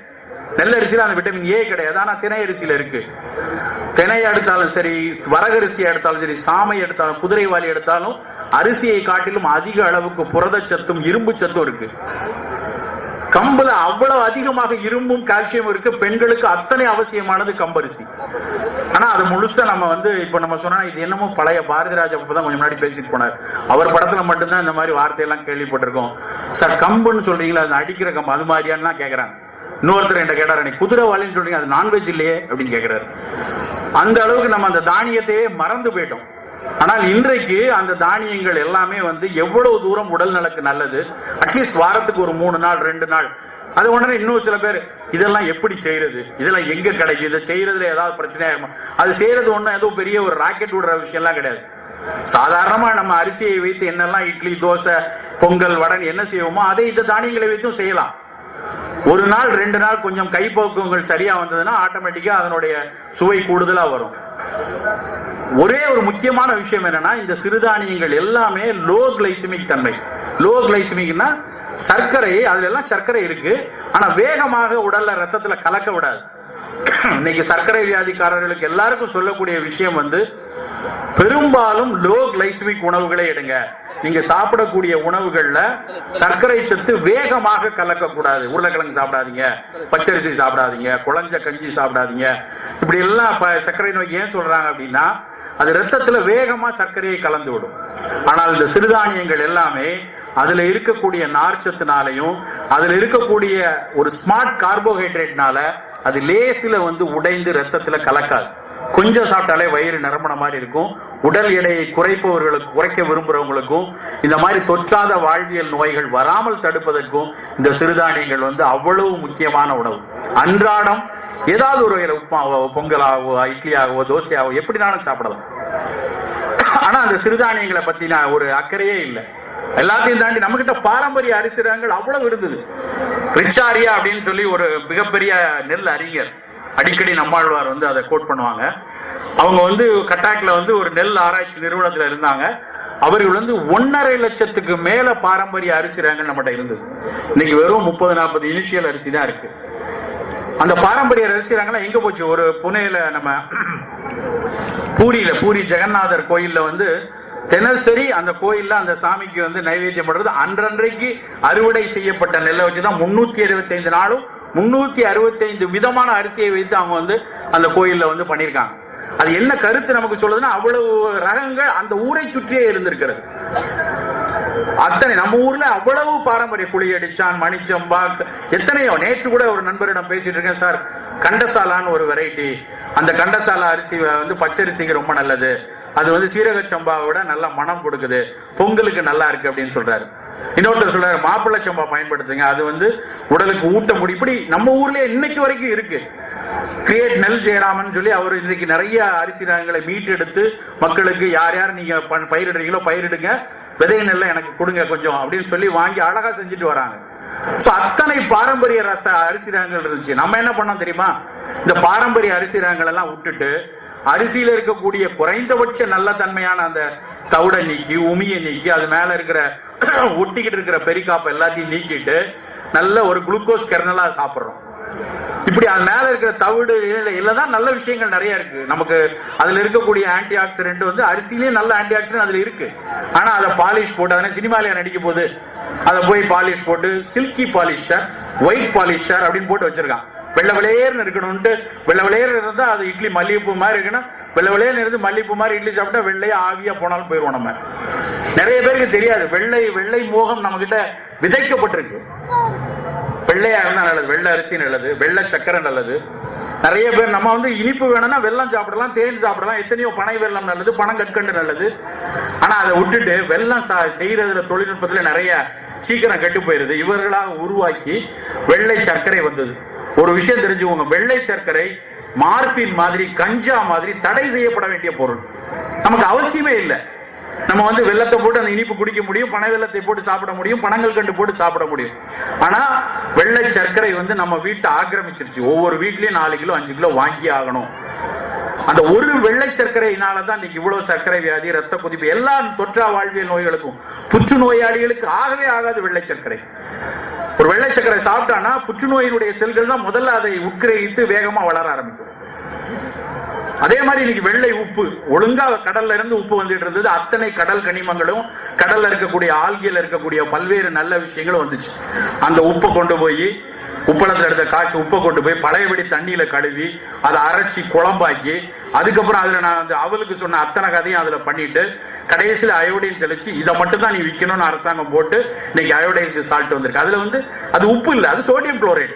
நெல்லரிசியில அந்த விட்டமின் ஏ கிடையாது, ஆனா திணை அரிசியில இருக்கு. திணை எடுத்தாலும் சரி, வரகரிசி எடுத்தாலும் சரி, சாமை எடுத்தாலும், குதிரைவாலி எடுத்தாலும் அரிசியை காட்டிலும் அதிக அளவுக்கு புரதச்சத்தும் இரும்பு சத்தும் இருக்கு. கம்புல அவ்வளவு அதிகமாக இரும்பும் கால்சியம் இருக்கு. பெண்களுக்கு அத்தனை அவசியமானது கம்பரிசி. ஆனா அது முழுசா நம்ம இப்ப நம்ம சொன்னா இது என்னமோ பழைய பாரதிராஜா தான் கொஞ்சம் முன்னாடி பேசிட்டு போனார். அவர் படத்துல மட்டும்தான் இந்த மாதிரி வார்த்தையெல்லாம் கேள்விப்பட்டிருக்கோம். சார் கம்புன்னு சொல்றீங்களா, அது அடிக்கிற கம்பு அது மாதிரியான்னு கேக்குறாங்க. இன்னொருத்தர் என்கிட்ட கேட்டாரு, குதிரைவாலின்னு சொல்றீங்க, அது நான்வெஜ் இல்லையே அப்படின்னு கேக்குறாரு. அந்த அளவுக்கு நம்ம அந்த தானியத்தையே மறந்து போயிட்டோம். ஆனால் இன்றைக்கு அந்த தானியங்கள் எல்லாமே எவ்வளவு தூரம் உடல் நலக்கு நல்லது. அட்லீஸ்ட் வாரத்துக்கு ஒரு 3 நாள் 2 நாள். அது உடனே இன்னும் சில பேர் இதெல்லாம் எப்படி செய்யறது, இதெல்லாம் எங்க கிடைக்கும், இதை செய்யறதுல ஏதாவது பிரச்சனையா இருக்கும். அது செய்யறது ஒண்ணும் ஏதோ பெரிய ஒரு ராக்கெட் விடுற விஷயம் எல்லாம் கிடையாது. சாதாரணமா நம்ம அரிசியை வைத்து என்னெல்லாம் இட்லி, தோசை, பொங்கல், வடன் என்ன செய்வோமோ அதை இந்த தானியங்களை வைத்தும் செய்யலாம். ஒரு நாள் 2 நாள் கொஞ்சம் கைப்பக்குவங்கள் சரியா வந்ததுன்னா ஆட்டோமேட்டிக்கா அதனுடைய சுவை கூடுதலா வரும். ஒரே ஒரு முக்கியமான விஷயம் என்னன்னா, இந்த சிறுதானியங்கள் எல்லாமே லோ கிளைசிமிக் தன்மை. லோ கிளைசிமிக்னா சர்க்கரை, அதுல எல்லாம் சர்க்கரை இருக்கு, ஆனா வேகமாக உடல்ல ரத்தத்துல கலக்க விடாது. இன்னைக்கு சர்க்கரை வியாதிக்காரர்களுக்கு எல்லாருக்கும் சொல்லக்கூடிய விஷயம் பெரும்பாலும் லோ கிளைசிமிக் உணவுகளை எடுங்க. நீங்க சாப்பிடக்கூடிய உணவுகள்ல சர்க்கரை சத்து வேகமாக கலக்க கூடாது. உருளைக்கிழங்கு சாப்பிடாதீங்க, பச்சரிசி சாப்பிடாதீங்க, குழஞ்ச கஞ்சி சாப்பிடாதீங்க. இப்படி எல்லாம் சர்க்கரை நோய் ஏன் சொல்றாங்க அப்படின்னா, அது ரத்தத்துல வேகமா சர்க்கரையை கலந்து விடும். ஆனால் இந்த சிறுதானியங்கள் எல்லாமே அதுல இருக்கக்கூடிய நார்ச்சத்துனாலையும் அதுல இருக்கக்கூடிய ஒரு ஸ்மார்ட் கார்போஹைட்ரேட்னால அது லேசில உடைந்து ரத்தத்துல கலக்காது. கொஞ்சம் சாப்பிட்டாலே வயிறு நிரம்பின மாதிரி இருக்கும். உடல் எடையை குறைக்க விரும்புறவங்களுக்கும் இந்த மாதிரி தொற்றாத வாழ்வியல் நோய்கள் வராமல் தடுப்பதற்கும் இந்த சிறுதானியங்கள் அவ்வளவு முக்கியமான உணவு. அன்றாடம் ஏதாவது ஒரு உப்புமாவோ, பொங்கலாவோ, இட்லியாகவோ, தோசையாவோ எப்படினாலும் சாப்பிடலாம். ஆனா அந்த சிறுதானியங்களை பத்தின ஒரு அக்கறையே இல்லை. எல்லாத்தையும் தாண்டி நம்ம கிட்ட பாரம்பரிய அரிசி ரகங்கள் அவ்வளவு இருந்தது. ரிச்சாரியா அப்படின்னு சொல்லி ஒரு மிகப்பெரிய நெல் அறிஞர், அடிக்கடி நம்மாழ்வார் வந்து அதை கோட் பண்ணுவாங்க. அவங்க வந்து கட்டாக்ல வந்து ஒரு நெல் ஆராய்ச்சி நிறுவனத்துல இருந்தாங்க. அவர்கள் வந்து 1.5 லட்சத்துக்கு மேல பாரம்பரிய அரிசி ரகங்கள் நம்மகிட்ட இருந்தது. இன்னைக்கு வெறும் 30-40 இனிஷியல் அரிசி தான் இருக்கு. அந்த பாரம்பரிய அரிசி ரகங்கள்லாம் எங்க போச்சு? ஒரு புனேல நம்ம பூரி ஜெகநாதர் கோயில்ல வந்து தினசரி அந்த கோயில்ல அந்த சாமிக்கு வந்து நைவேத்தியம் பண்றது அன்றன்றைக்கு அறுவடை செய்யப்பட்ட நெல்லை வச்சுதான் 365 நாளும் 365 விதமான அரிசியை வைத்து அவங்க வந்து அந்த கோயில்ல வந்து பண்ணியிருக்காங்க. அது என்ன கருத்து நமக்கு சொல்லுதுன்னா, அவ்வளவு ரகங்கள் அந்த ஊரை சுற்றியே இருந்திருக்கிறது. அத்தனை நம்ம ஊர்ல அவ்வளவு பாரம்பரிய குளியடிச்சான், மணிச்சம்பா, எத்தனையோ. நேற்று கூட ஒரு நண்பரிடம் பேசிட்டு இருக்கேன், சார் கண்டசாலான்னு ஒரு வெரைட்டி, அந்த கண்டசாலா அரிசி வந்து பச்சரிசிக்கு ரொம்ப நல்லது, அது வந்து சீரக சம்பாவை விட நல்ல மனம் கொடுக்குது, பொங்கலுக்கு நல்லா இருக்கு அப்படின்னு சொல்றாரு. இன்னொருத்தர் சொல்றாரு மாப்பிள்ளை சம்பா பயன்படுத்துங்க, அது வந்து உடலுக்கு ஊட்ட முடியும். இப்படி நம்ம ஊர்லயே இன்னைக்கு வரைக்கும் இருக்கு. கிரியேட் நெல் ஜெயராமன் சொல்லி அவர் இன்னைக்கு நிறைய அரிசி ரகங்களை மீட்டெடுத்து மக்களுக்கு யார் யார் நீங்க பயிரிடுறீங்களோ பயிரிடுங்க, விதை நெல்லை எனக்கு கொடுங்க கொஞ்சம் அப்படின்னு சொல்லி வாங்கி அழகா செஞ்சுட்டு வராங்க. அத்தனை பாரம்பரிய அரிசி ரகங்கள் இருந்துச்சு. நம்ம என்ன பண்ணோம் தெரியுமா? இந்த பாரம்பரிய அரிசி ரகங்கள் எல்லாம் விட்டுட்டு அரிசியில இருக்கக்கூடிய குறைந்தபட்ச நல்ல தன்மையான அந்த தவிட நீக்கி, உமியை நீக்கி, அது மேல இருக்கிற ஒட்டிக்கிட்டு இருக்கிற பெரிக்காப்பை எல்லாத்தையும் நீக்கிட்டு நல்ல ஒரு குளுக்கோஸ் கெர்னலா சாப்பிடுறோம். இப்படி அது மேல இருக்கிற தவிடு இல்லதான் நல்ல விஷயங்கள் நிறைய இருக்கு. நமக்கு அதுல இருக்கக்கூடிய ஆன்டி ஆக்சிடென்ட் வந்து அரிசியிலேயே நல்ல ஆன்டி ஆக்சிடென்ட் அதுல இருக்கு. ஆனா அதை பாலிஷ் போட்டு, அதனால சினிமாலயா நடிக்கும் போது அதை போய் பாலிஷ் போட்டு சில்கி பாலிஷர், ஒயிட் பாலிஷர் அப்படின்னு போட்டு வச்சிருக்கான். வெள்ளை விளையர்னு இருக்கணும்ட்டு, வெள்ளை விளையர் இருந்தா அது இட்லி மல்லிகைப்பூ மாதிரி இருக்கணும். வெள்ளை விளையர்னு இருந்து மல்லிகைப்பூ மாதிரி இட்லி சாப்பிட்டா வெள்ளையா ஆவியா போனாலும் போயிடுவோம். நம்ம நிறைய பேருக்கு தெரியாது, வெள்ளை மோகம் நம்ம கிட்ட விதைக்கப்பட்டிருக்கு. வெள்ளையா இருந்தா நல்லது, வெள்ளை அரிசி நல்லது, வெள்ளை சக்கரை நல்லது. நிறைய பேர் நம்ம வந்து இனிப்பு வேணும்னா வெல்லம் சாப்பிடலாம், தேன் சாப்பிடலாம், எத்தனையோ பனை வெல்லம் நல்லது, பனங்கற்கண்டு நல்லது. ஆனா அதை விட்டுட்டு வெல்லம் செய்யறதுல தொழில்நுட்பத்துல நிறைய சீக்கிரம் கெட்டு போயிருது. இவர்களாக உருவாக்கி வெள்ளை சர்க்கரை வந்தது. ஒரு விஷயம் தெரிஞ்சுக்கோங்க, வெள்ளை சர்க்கரை மார்பின் மாதிரி, கஞ்சா மாதிரி தடை செய்யப்பட வேண்டிய பொருள். நமக்கு அவசியமே இல்லை. நம்ம வந்து வெள்ளத்தை போட்டு அந்த இனிப்பு குடிக்க முடியும், பனை வெள்ளத்தை போட்டு சாப்பிட முடியும், பனங்கள் கண்டு போட்டு சாப்பிட முடியும். ஆனா வெள்ளை சர்க்கரை வந்து நம்ம வீட்டை ஆக்கிரமிச்சிருச்சு. ஒவ்வொரு வீட்லயும் 4 கிலோ 5 கிலோ வாங்கி ஆகணும். அந்த ஒரு வெள்ளை சர்க்கரையினாலதான் இன்னைக்கு இவ்வளவு சர்க்கரை வியாதி, ரத்த கொதிப்பு, எல்லா தொற்றா வாழ்வியல் நோய்களுக்கும், புற்று நோயாளிகளுக்கு ஆகவே ஆகாது வெள்ளை சர்க்கரை. ஒரு வெள்ளை சர்க்கரை சாப்பிட்டானா புற்றுநோயினுடைய செல்கள் தான் முதல்ல அதை உட்கிரகித்து வேகமா வளர ஆரம்பிக்கும். அதே மாதிரி இன்னைக்கு வெள்ளை உப்பு, ஒழுங்கா கடல்ல இருந்து உப்பு வந்துட்டு இருந்தது. அத்தனை கடல் கனிமங்களும், கடல்ல இருக்கக்கூடிய ஆல்கில இருக்கக்கூடிய பல்வேறு நல்ல விஷயங்களும் வந்துச்சு. அந்த உப்பை கொண்டு போய், உப்பளத்துல எடுத்த காசு உப்பை கொண்டு போய் பழையபடி தண்ணியில கழுவி அதை அரைச்சி குழம்பாக்கி, அதுக்கப்புறம் அதுல நான் வந்து அவளுக்கு சொன்ன அத்தனை கதையும் அதுல பண்ணிட்டு கடைசியில் அயோடின் தெளிச்சு இதை மட்டும் தான் நீ விற்கணும்னு அரசாங்கம் போட்டு இன்னைக்கு அயோடைஸ்டு சால்ட் வந்திருக்கு. அதுல வந்து அது உப்பு இல்லை, அது சோடியம் குளோரைடு.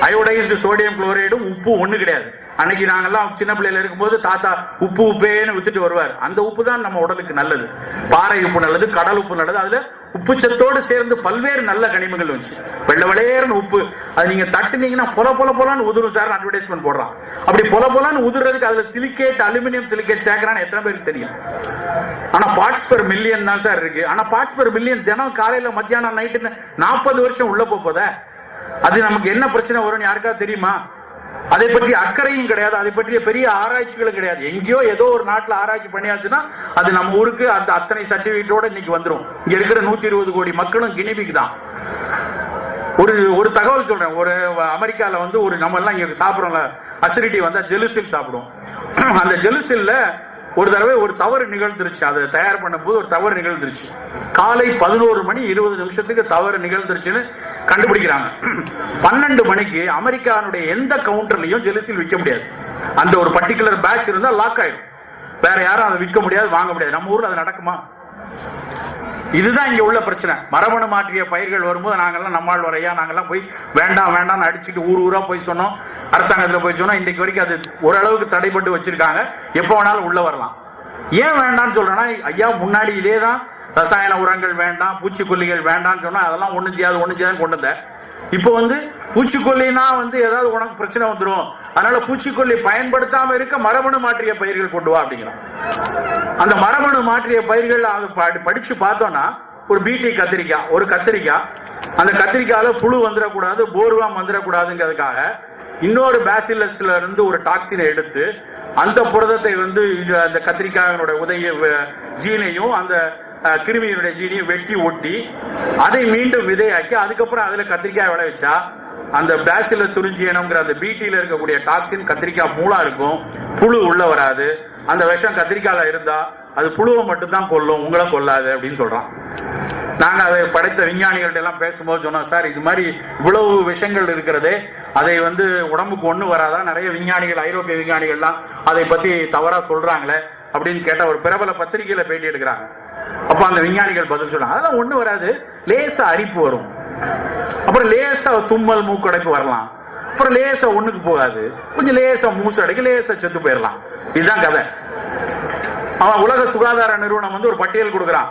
அயோடைஸ்டு சோடியம் குளோரைடும் உப்பு ஒண்ணு கிடையாது. அன்னைக்கு நாங்கெல்லாம் சின்ன பிள்ளைல இருக்கும்போது தாத்தா உப்பு உப்பேன்னு வித்துட்டு வருவார். அந்த உப்பு தான் நம்ம உடலுக்கு நல்லது. பாறை உப்பு நல்லது, கடல் உப்பு நல்லது. அதுல உப்பு சத்தோடு சேர்ந்து பல்வேறு நல்ல கனிமங்கள் வச்சு வெள்ளை விளையர்னு உப்பு, அது நீங்க தட்டுனீங்கன்னா பொலன்னு உதிரும் சார் அட்வர்டைஸ்மெண்ட் போடுறான். அப்படி பொலன்னு உதுறதுக்கு அதுல சிலிக்கேட், அலுமினியம் சிலிக்கேட் சேர்க்கிறான்னு எத்தனை பேருக்கு தெரியும்? ஆனா பார்ட்ஸ் பெர் மில்லியன் தான் சார் இருக்கு. ஆனா பார்ட்ஸ் பெர் மில்லியன் தினம் காலையில மத்தியானம் நைட்டுன்னு 40 வருஷம் உள்ள போதா? அது நமக்கு என்ன பிரச்சனை வரும்னு யாருக்காவது தெரியுமா? அதை பற்றி அக்கறையும் கிடையாது, அதை பற்றிய பெரிய ஆராய்ச்சிகளும் கிடையாது. எங்கேயோ ஏதோ ஒரு நாட்டில் ஆராய்ச்சி பண்ணியாச்சுன்னா அது நம்ம ஊருக்கு அந்த அத்தனை சர்டிபிகேட்டோட இன்னைக்கு வந்துடும். இங்க இருக்கிற 120 கோடி மக்களும் கினிபிக் தான். ஒரு தகவல் சொல்றேன். ஒரு அமெரிக்கால வந்து ஒரு நம்ம எல்லாம் இங்க சாப்பிடுறோம்ல, அசிடிட்டி வந்தா ஜெலுசில் சாப்பிடுவோம். அந்த ஜெலுசில்ல ஒரு தடவை ஒரு தவறு நிகழ்ந்துருச்சு. அதை தயார் பண்ணும் போது ஒரு தவறு நிகழ்ந்துருச்சு. காலை 11 மணி 20 நிமிஷத்துக்கு தவறு நிகழ்ந்துருச்சுன்னு கண்டுபிடிக்கிறாங்க. 12 மணிக்கு அமெரிக்கானுடைய எந்த கவுண்டர்லயும் ஜெலுசில் விற்க முடியாது. அந்த ஒரு பர்டிகுலர் பேட்ச் இருந்தா லாக் ஆயிடும். வேற யாரும் அதை விற்க முடியாது, வாங்க முடியாது. நம்ம ஊர்ல அது நடக்குமா? இதுதான் இங்க உள்ள பிரச்சனை. மரபணு மாற்றிய பயிர்கள் வரும்போது நாங்கெல்லாம் நம்மால் வரையா நாங்கெல்லாம் போய் வேண்டாம் அடிச்சுட்டு ஊரா போய் சொன்னோம், அரசாங்கத்துல போய் சொன்னோம். இன்னைக்கு வரைக்கும் அது ஓரளவுக்கு தடைப்பட்டு வச்சிருக்காங்க. எப்ப வேணாலும் உள்ள வரலாம். ஏன் வேண்டாம்னு சொல்றேன்னா, ஐயா முன்னாடியிலே தான் ரசாயன உரங்கள் வேண்டாம், பூச்சிக்கொல்லிகள் வேண்டாம்னு சொன்னா அதெல்லாம் ஒண்ணு செய்யாது கொண்டு வந்த. இப்போ வந்து பூச்சிக்கொல்லினா வந்து ஏதாவது உனக்கு பிரச்சனை வந்துடும், அதனால பூச்சிக்கொல்லி பயன்படுத்தாம இருக்க மரபணு மாற்றிய பயிர்கள் கொண்டு வா அப்படிங்கிறான். அந்த மரபணு மாற்றிய பயிர்கள் படிச்சு பார்த்தோம்னா, ஒரு பீட்டி கத்திரிக்காய், ஒரு கத்திரிக்காய், அந்த கத்திரிக்காயில புழு வந்துடக்கூடாது, போர்வாம் வந்துடக்கூடாதுங்கிறதுக்காக இன்னொரு பேசிலஸ்ல இருந்து ஒரு டாக்ஸினை எடுத்து அந்த புரதத்தை வந்து அந்த கத்திரிக்காயினுடைய உதய ஜீனையும் அந்த கிருமியினுடைய ஜீனையும் வெட்டி ஒட்டி அதை மீண்டும் விதையாக்கி அதுக்கப்புறம் அதுல கத்திரிக்காய் விளைவிச்சா அந்த பேசிலஸ் துரிஞ்சியனம்ங்கிற அந்த பீட்டியில இருக்கக்கூடிய டாக்ஸின் கத்திரிக்காய் மூலா இருக்கும், புழு உள்ள வராது. அந்த விஷம் கத்திரிக்காயில இருந்தா அது புழுவை மட்டும்தான் கொல்லும், உங்களை கொல்லாது அப்படின்னு சொல்றான். நாங்க அதை படைத்த விஞ்ஞானிகள்ட்ட எல்லாம் பேசும்போது சொன்னோம், சார் இது மாதிரி இவ்வளவு விஷயங்கள் இருக்கிறதே, அதை வந்து உடம்புக்கு ஒண்ணு வராதான், நிறைய விஞ்ஞானிகள் ஐரோப்பிய விஞ்ஞானிகள்லாம் அதை பத்தி தவறா சொல்றாங்களே அப்படின்னு கேட்ட ஒரு பிரபல பத்திரிகையில பேட்டி எடுக்கிறாங்க. அப்ப அந்த விஞ்ஞானிகள் பதில் சொல்றாங்க, அதெல்லாம் ஒண்ணு வராது, லேசா அரிப்பு வரும், அப்புறம் லேசா தும்மல் மூக்கடைப்பு வரலாம், அப்புறம் லேசா ஒண்ணுக்கு போகாது, கொஞ்சம் லேசா மூசு அடைக்கு, லேசா செத்து போயிடலாம். இதுதான் கதை. அவன் உலக சுகாதார நிறுவனம் வந்து ஒரு பட்டியல் கொடுக்குறான்.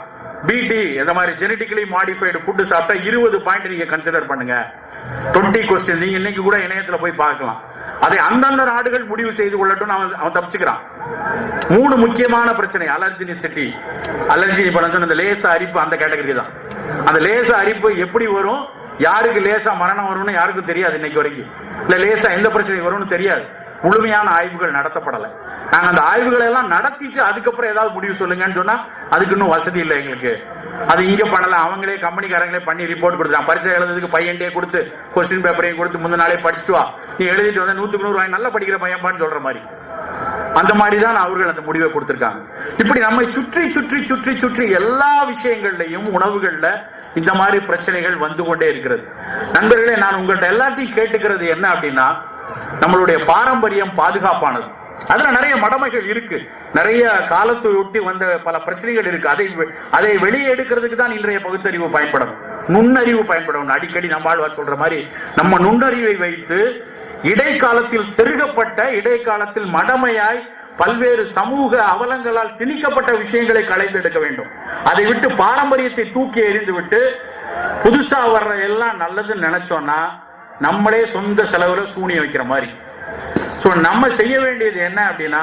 பிடி இந்த மாதிரி ஜெனடிக்கலி மாடிஃபைடு ஃபுட் சாப்பிட்டா 20 பாயிண்ட் நீங்க கன்சிடர் பண்ணுங்க. 20 கொஸ்டின் நீங்க இன்னைக்கு கூட இணையத்துல போய் பார்க்கலாம். அதை அந்தந்த நாடுகள் முடிவு செய்து கொள்ளட்டும். அவன் தப்பிச்சுக்கிறான். 3 முக்கியமான பிரச்சனை, அலர்ஜினிசிட்டி, அலர்ஜி பண்ண அந்த லேச அரிப்பு, அந்த கேட்டகரி தான். அந்த லேச அரிப்பு எப்படி வரும், யாருக்கு லேசா மரணம் வரும்னு யாருக்கும் தெரியாது இன்னைக்கு வரைக்கும். இல்ல லேசா எந்த பிரச்சனை வரும்னு தெரியாது. முழுமையான ஆய்வுகள் நடத்தப்படலை. நாங்க அந்த ஆய்வுகளை எல்லாம் நடத்திட்டு அதுக்கப்புறம் ஏதாவது முடிவு சொல்லுங்கன்னு சொன்னா அதுக்கு இன்னும் வசதி இல்லை எங்களுக்கு. அது இங்க பண்ணல, அவங்களே கம்பெனிக்காரங்களே பண்ணி ரிப்போர்ட் கொடுத்தான். பரிச்சை எழுதுறதுக்கு பையன்டே கொடுத்து கொஸ்டின் பேப்பரையும் கொடுத்து முந்தின நாளே படிச்சுட்டு வா, நீ எழுதிட்டு வந்து 100க்கு 100 ரூபாய் நல்லா படிக்கிற பையன்பான்னு சொல்ற மாதிரி. அந்த மாதிரி தான் அவர்கள் அந்த முடிவை கொடுத்திருக்காங்க. இப்படி நம்மை சுற்றி சுற்றி சுற்றி சுற்றி எல்லா விஷயங்கள்லையும் உணவுகள்ல இந்த மாதிரி பிரச்சனைகள் வந்து கொண்டே இருக்கிறது. நண்பர்களே, நான் உங்கள்கிட்ட எல்லாத்தையும் கேட்டுக்கிறது என்ன அப்படின்னா, நம்மளுடைய பாரம்பரியம் பாதுகாப்பானது. அதுல நிறைய மடமைகள் இருக்கு, நிறைய காலத்தை ஒட்டி வந்த பல பிரச்சனைகள் இருக்கு. அதை வெளியே எடுக்கிறதுக்கு தான் இன்றைய பகுத்தறிவு பயன்படும், நுண்ணறிவு பயன்படும். அடிக்கடி நம்மாழ்வார் சொல்ற மாதிரி நம்ம நுண்ணறிவை வைத்து இடைக்காலத்தில் செருகப்பட்ட, இடைக்காலத்தில் மடமையாய் பல்வேறு சமூக அவலங்களால் திணிக்கப்பட்ட விஷயங்களை களைந்தெடுக்க வேண்டும். அதை விட்டு பாரம்பரியத்தை தூக்கி எறிந்து விட்டு புதுசா வர்ற எல்லாம் நல்லதுன்னு நினைச்சோம்னா நம்மளே சொந்த செலவுல சூனிய வைக்கிற மாதிரி. சோ நம்ம செய்ய வேண்டியது என்ன அப்படின்னா,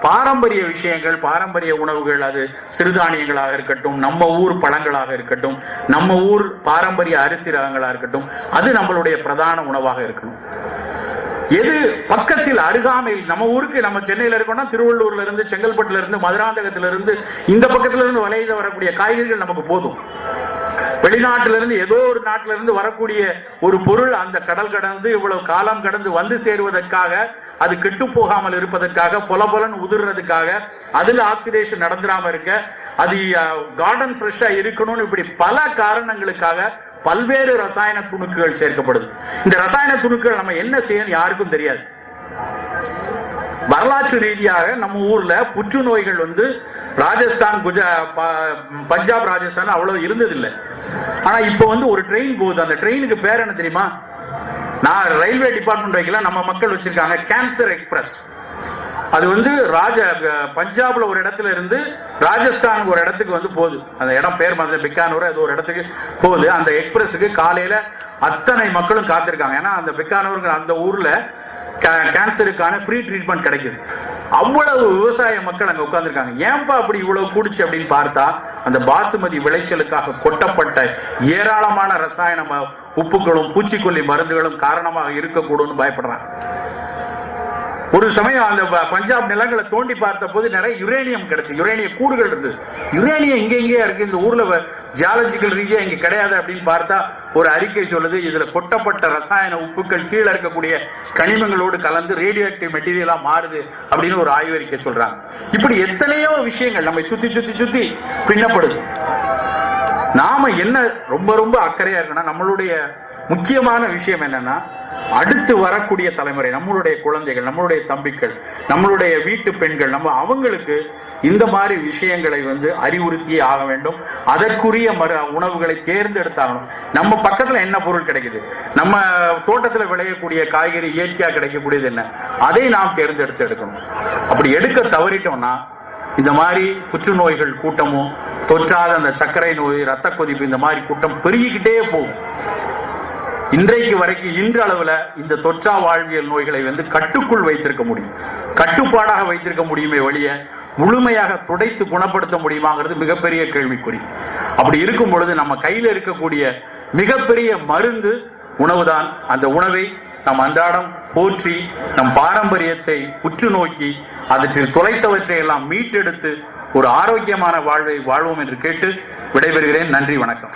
பாரம்பரிய விஷயங்கள், பாரம்பரிய உணவுகள், அது சிறுதானியங்களாக இருக்கட்டும், நம்ம ஊர் பழங்களாக இருக்கட்டும், நம்ம ஊர் பாரம்பரிய அரிசி ரகங்களாக இருக்கட்டும், அது நம்மளுடைய பிரதான உணவாக இருக்கணும். எது பக்கத்தில் அருகாமையில், நம்ம ஊருக்கு, நம்ம சென்னையில இருக்கோம்னா திருவள்ளூர்ல இருந்து, செங்கல்பட்டுல இருந்து, மதுராந்தகத்தில இருந்து, இந்த பக்கத்துல இருந்து விளைய வரக்கூடிய காய்கறிகள் நமக்கு போதும். வெளிநாட்டிலிருந்து, ஏதோ ஒரு நாட்டிலிருந்து வரக்கூடிய ஒரு பொருள் அந்த கடல் கடந்து இவ்வளவு காலம் கடந்து வந்து சேருவதற்காக, அது கெட்டு போகாமல் இருப்பதற்காக, பொலபொலன்னு உதிர்றதுக்காக, அதுல ஆக்சிடேஷன் நடந்துடாம இருக்க, அது கார்டன் ஃப்ரெஷ்ஷா இருக்கணும்னு, இப்படி பல காரணங்களுக்காக பல்வேறு ரசாயன துணுக்குகள் சேர்க்கப்படுது. இந்த ரசாயன துணுக்குகள் நம்ம என்ன செய்யணும் யாருக்கும் தெரியாது. வரலாற்று ரீதியாக நம்ம ஊர்ல புற்றுநோய்கள் வந்து ராஜஸ்தான், பஞ்சாப், ராஜஸ்தான் அவ்வளவு இருந்ததில்லை. ஆனா இப்ப வந்து ஒரு ட்ரெயின் போகுது, அந்த ட்ரெயினுக்கு பேர் என்ன தெரியுமா? நான் ரயில்வே டிபார்ட்மெண்ட் வைக்கல, நம்ம மக்கள் வச்சிருக்காங்க, கேன்சர் எக்ஸ்பிரஸ். அது வந்து பஞ்சாப்ல ஒரு இடத்துல இருந்து ராஜஸ்தான் ஒரு இடத்துக்கு வந்து போகுது. அந்த இடம் பேர் பிக்கானூர், அது ஒரு இடத்துக்கு போகுது. அந்த எக்ஸ்பிரஸுக்கு காலையில அத்தனை மக்களும் காத்திருக்காங்க. ஏன்னா அந்த பிக்கானூர் அந்த ஊர்ல கேன்சருக்கான ஃப்ரீ ட்ரீட்மெண்ட் கிடைக்குது. அவ்வளவு விவசாய மக்கள் அங்க உட்கார்ந்துருக்காங்க. ஏன்பா அப்படி இவ்வளவு கூடுச்சு அப்படின்னு பார்த்தா, அந்த பாசுமதி விளைச்சலுக்காக கொட்டப்பட்ட ஏராளமான ரசாயன உப்புகளும் பூச்சிக்கொல்லி மருந்துகளும் காரணமாக இருக்கக்கூடும் பயப்படுறாங்க. ஒரு சமயம் அந்த பஞ்சாப் நிலங்களை தோண்டி பார்த்த போது நிறைய யுரேனியம் கிடைச்சு, யுரேனிய கூறுகள் இருந்து, யுரேனியம் இங்கே இருக்கு, இந்த ஊர்ல ஜியாலஜிக்கல் ரீதியா இங்க கிடையாது அப்படின்னு பார்த்தா ஒரு அறிக்கை சொல்லுது, இதுல கொட்டப்பட்ட ரசாயன உப்புக்கள் கீழே இருக்கக்கூடிய கனிமங்களோடு கலந்து ரேடியோ ஆக்டிவ் மெட்டீரியலா மாறுது அப்படின்னு ஒரு ஆய்வறிக்கை சொல்றாங்க. இப்படி எத்தனையோ விஷயங்கள் நம்ம சுத்தி சுத்தி சுத்தி பின்னப்படுது. நாம என்ன ரொம்ப ரொம்ப அக்கறையா இருக்குன்னா, நம்மளுடைய முக்கியமான விஷயம் என்னன்னா, அடுத்து வரக்கூடிய தலைமுறை, நம்மளுடைய குழந்தைகள், நம்மளுடைய தம்பிகள், நம்மளுடைய வீட்டு பெண்கள், நம்ம அவங்களுக்கு இந்த மாதிரி விஷயங்களை வந்து அறிவுறுத்தியே ஆக வேண்டும். அதற்குரிய உணவுகளை தேர்ந்தெடுத்தாகணும். நம்ம பக்கத்துல என்ன பொருள் கிடைக்குது, நம்ம தோட்டத்தில் விளையக்கூடிய காய்கறி இயற்கையா கிடைக்கக்கூடியது என்ன, அதை நாம் தேர்ந்தெடுத்து எடுக்கணும். அப்படி எடுக்க தவறிட்டோம்னா இந்த மாதிரி புற்றுநோய்கள் கூட்டமும், தொற்றாத அந்த சர்க்கரை நோய், ரத்த கொதிப்பு, இந்த மாதிரி கூட்டம் பெருகிக்கிட்டே போகும். இன்றைக்கு வரைக்கும் இன்று அளவுல இந்த தொற்றா வாழ்வியல் நோய்களை வந்து கட்டுக்குள் வைத்திருக்க முடியும், கட்டுப்பாடாக வைத்திருக்க முடியுமே வெளிய முழுமையாக துடைத்து குணப்படுத்த முடியுமாங்கிறது மிகப்பெரிய கேள்விக்குறி. அப்படி இருக்கும் பொழுது நம்ம கையில் இருக்கக்கூடிய மிகப்பெரிய மருந்து உணவுதான். அந்த உணவை நம் அன்றாடம் போற்றி நம் பாரம்பரியத்தை உற்று நோக்கி அவற்றில் தொலைத்தவற்றை எல்லாம் மீட்டெடுத்து ஒரு ஆரோக்கியமான வாழ்வை வாழ்வோம் என்று கேட்டு விடைபெறுகிறேன். நன்றி, வணக்கம்.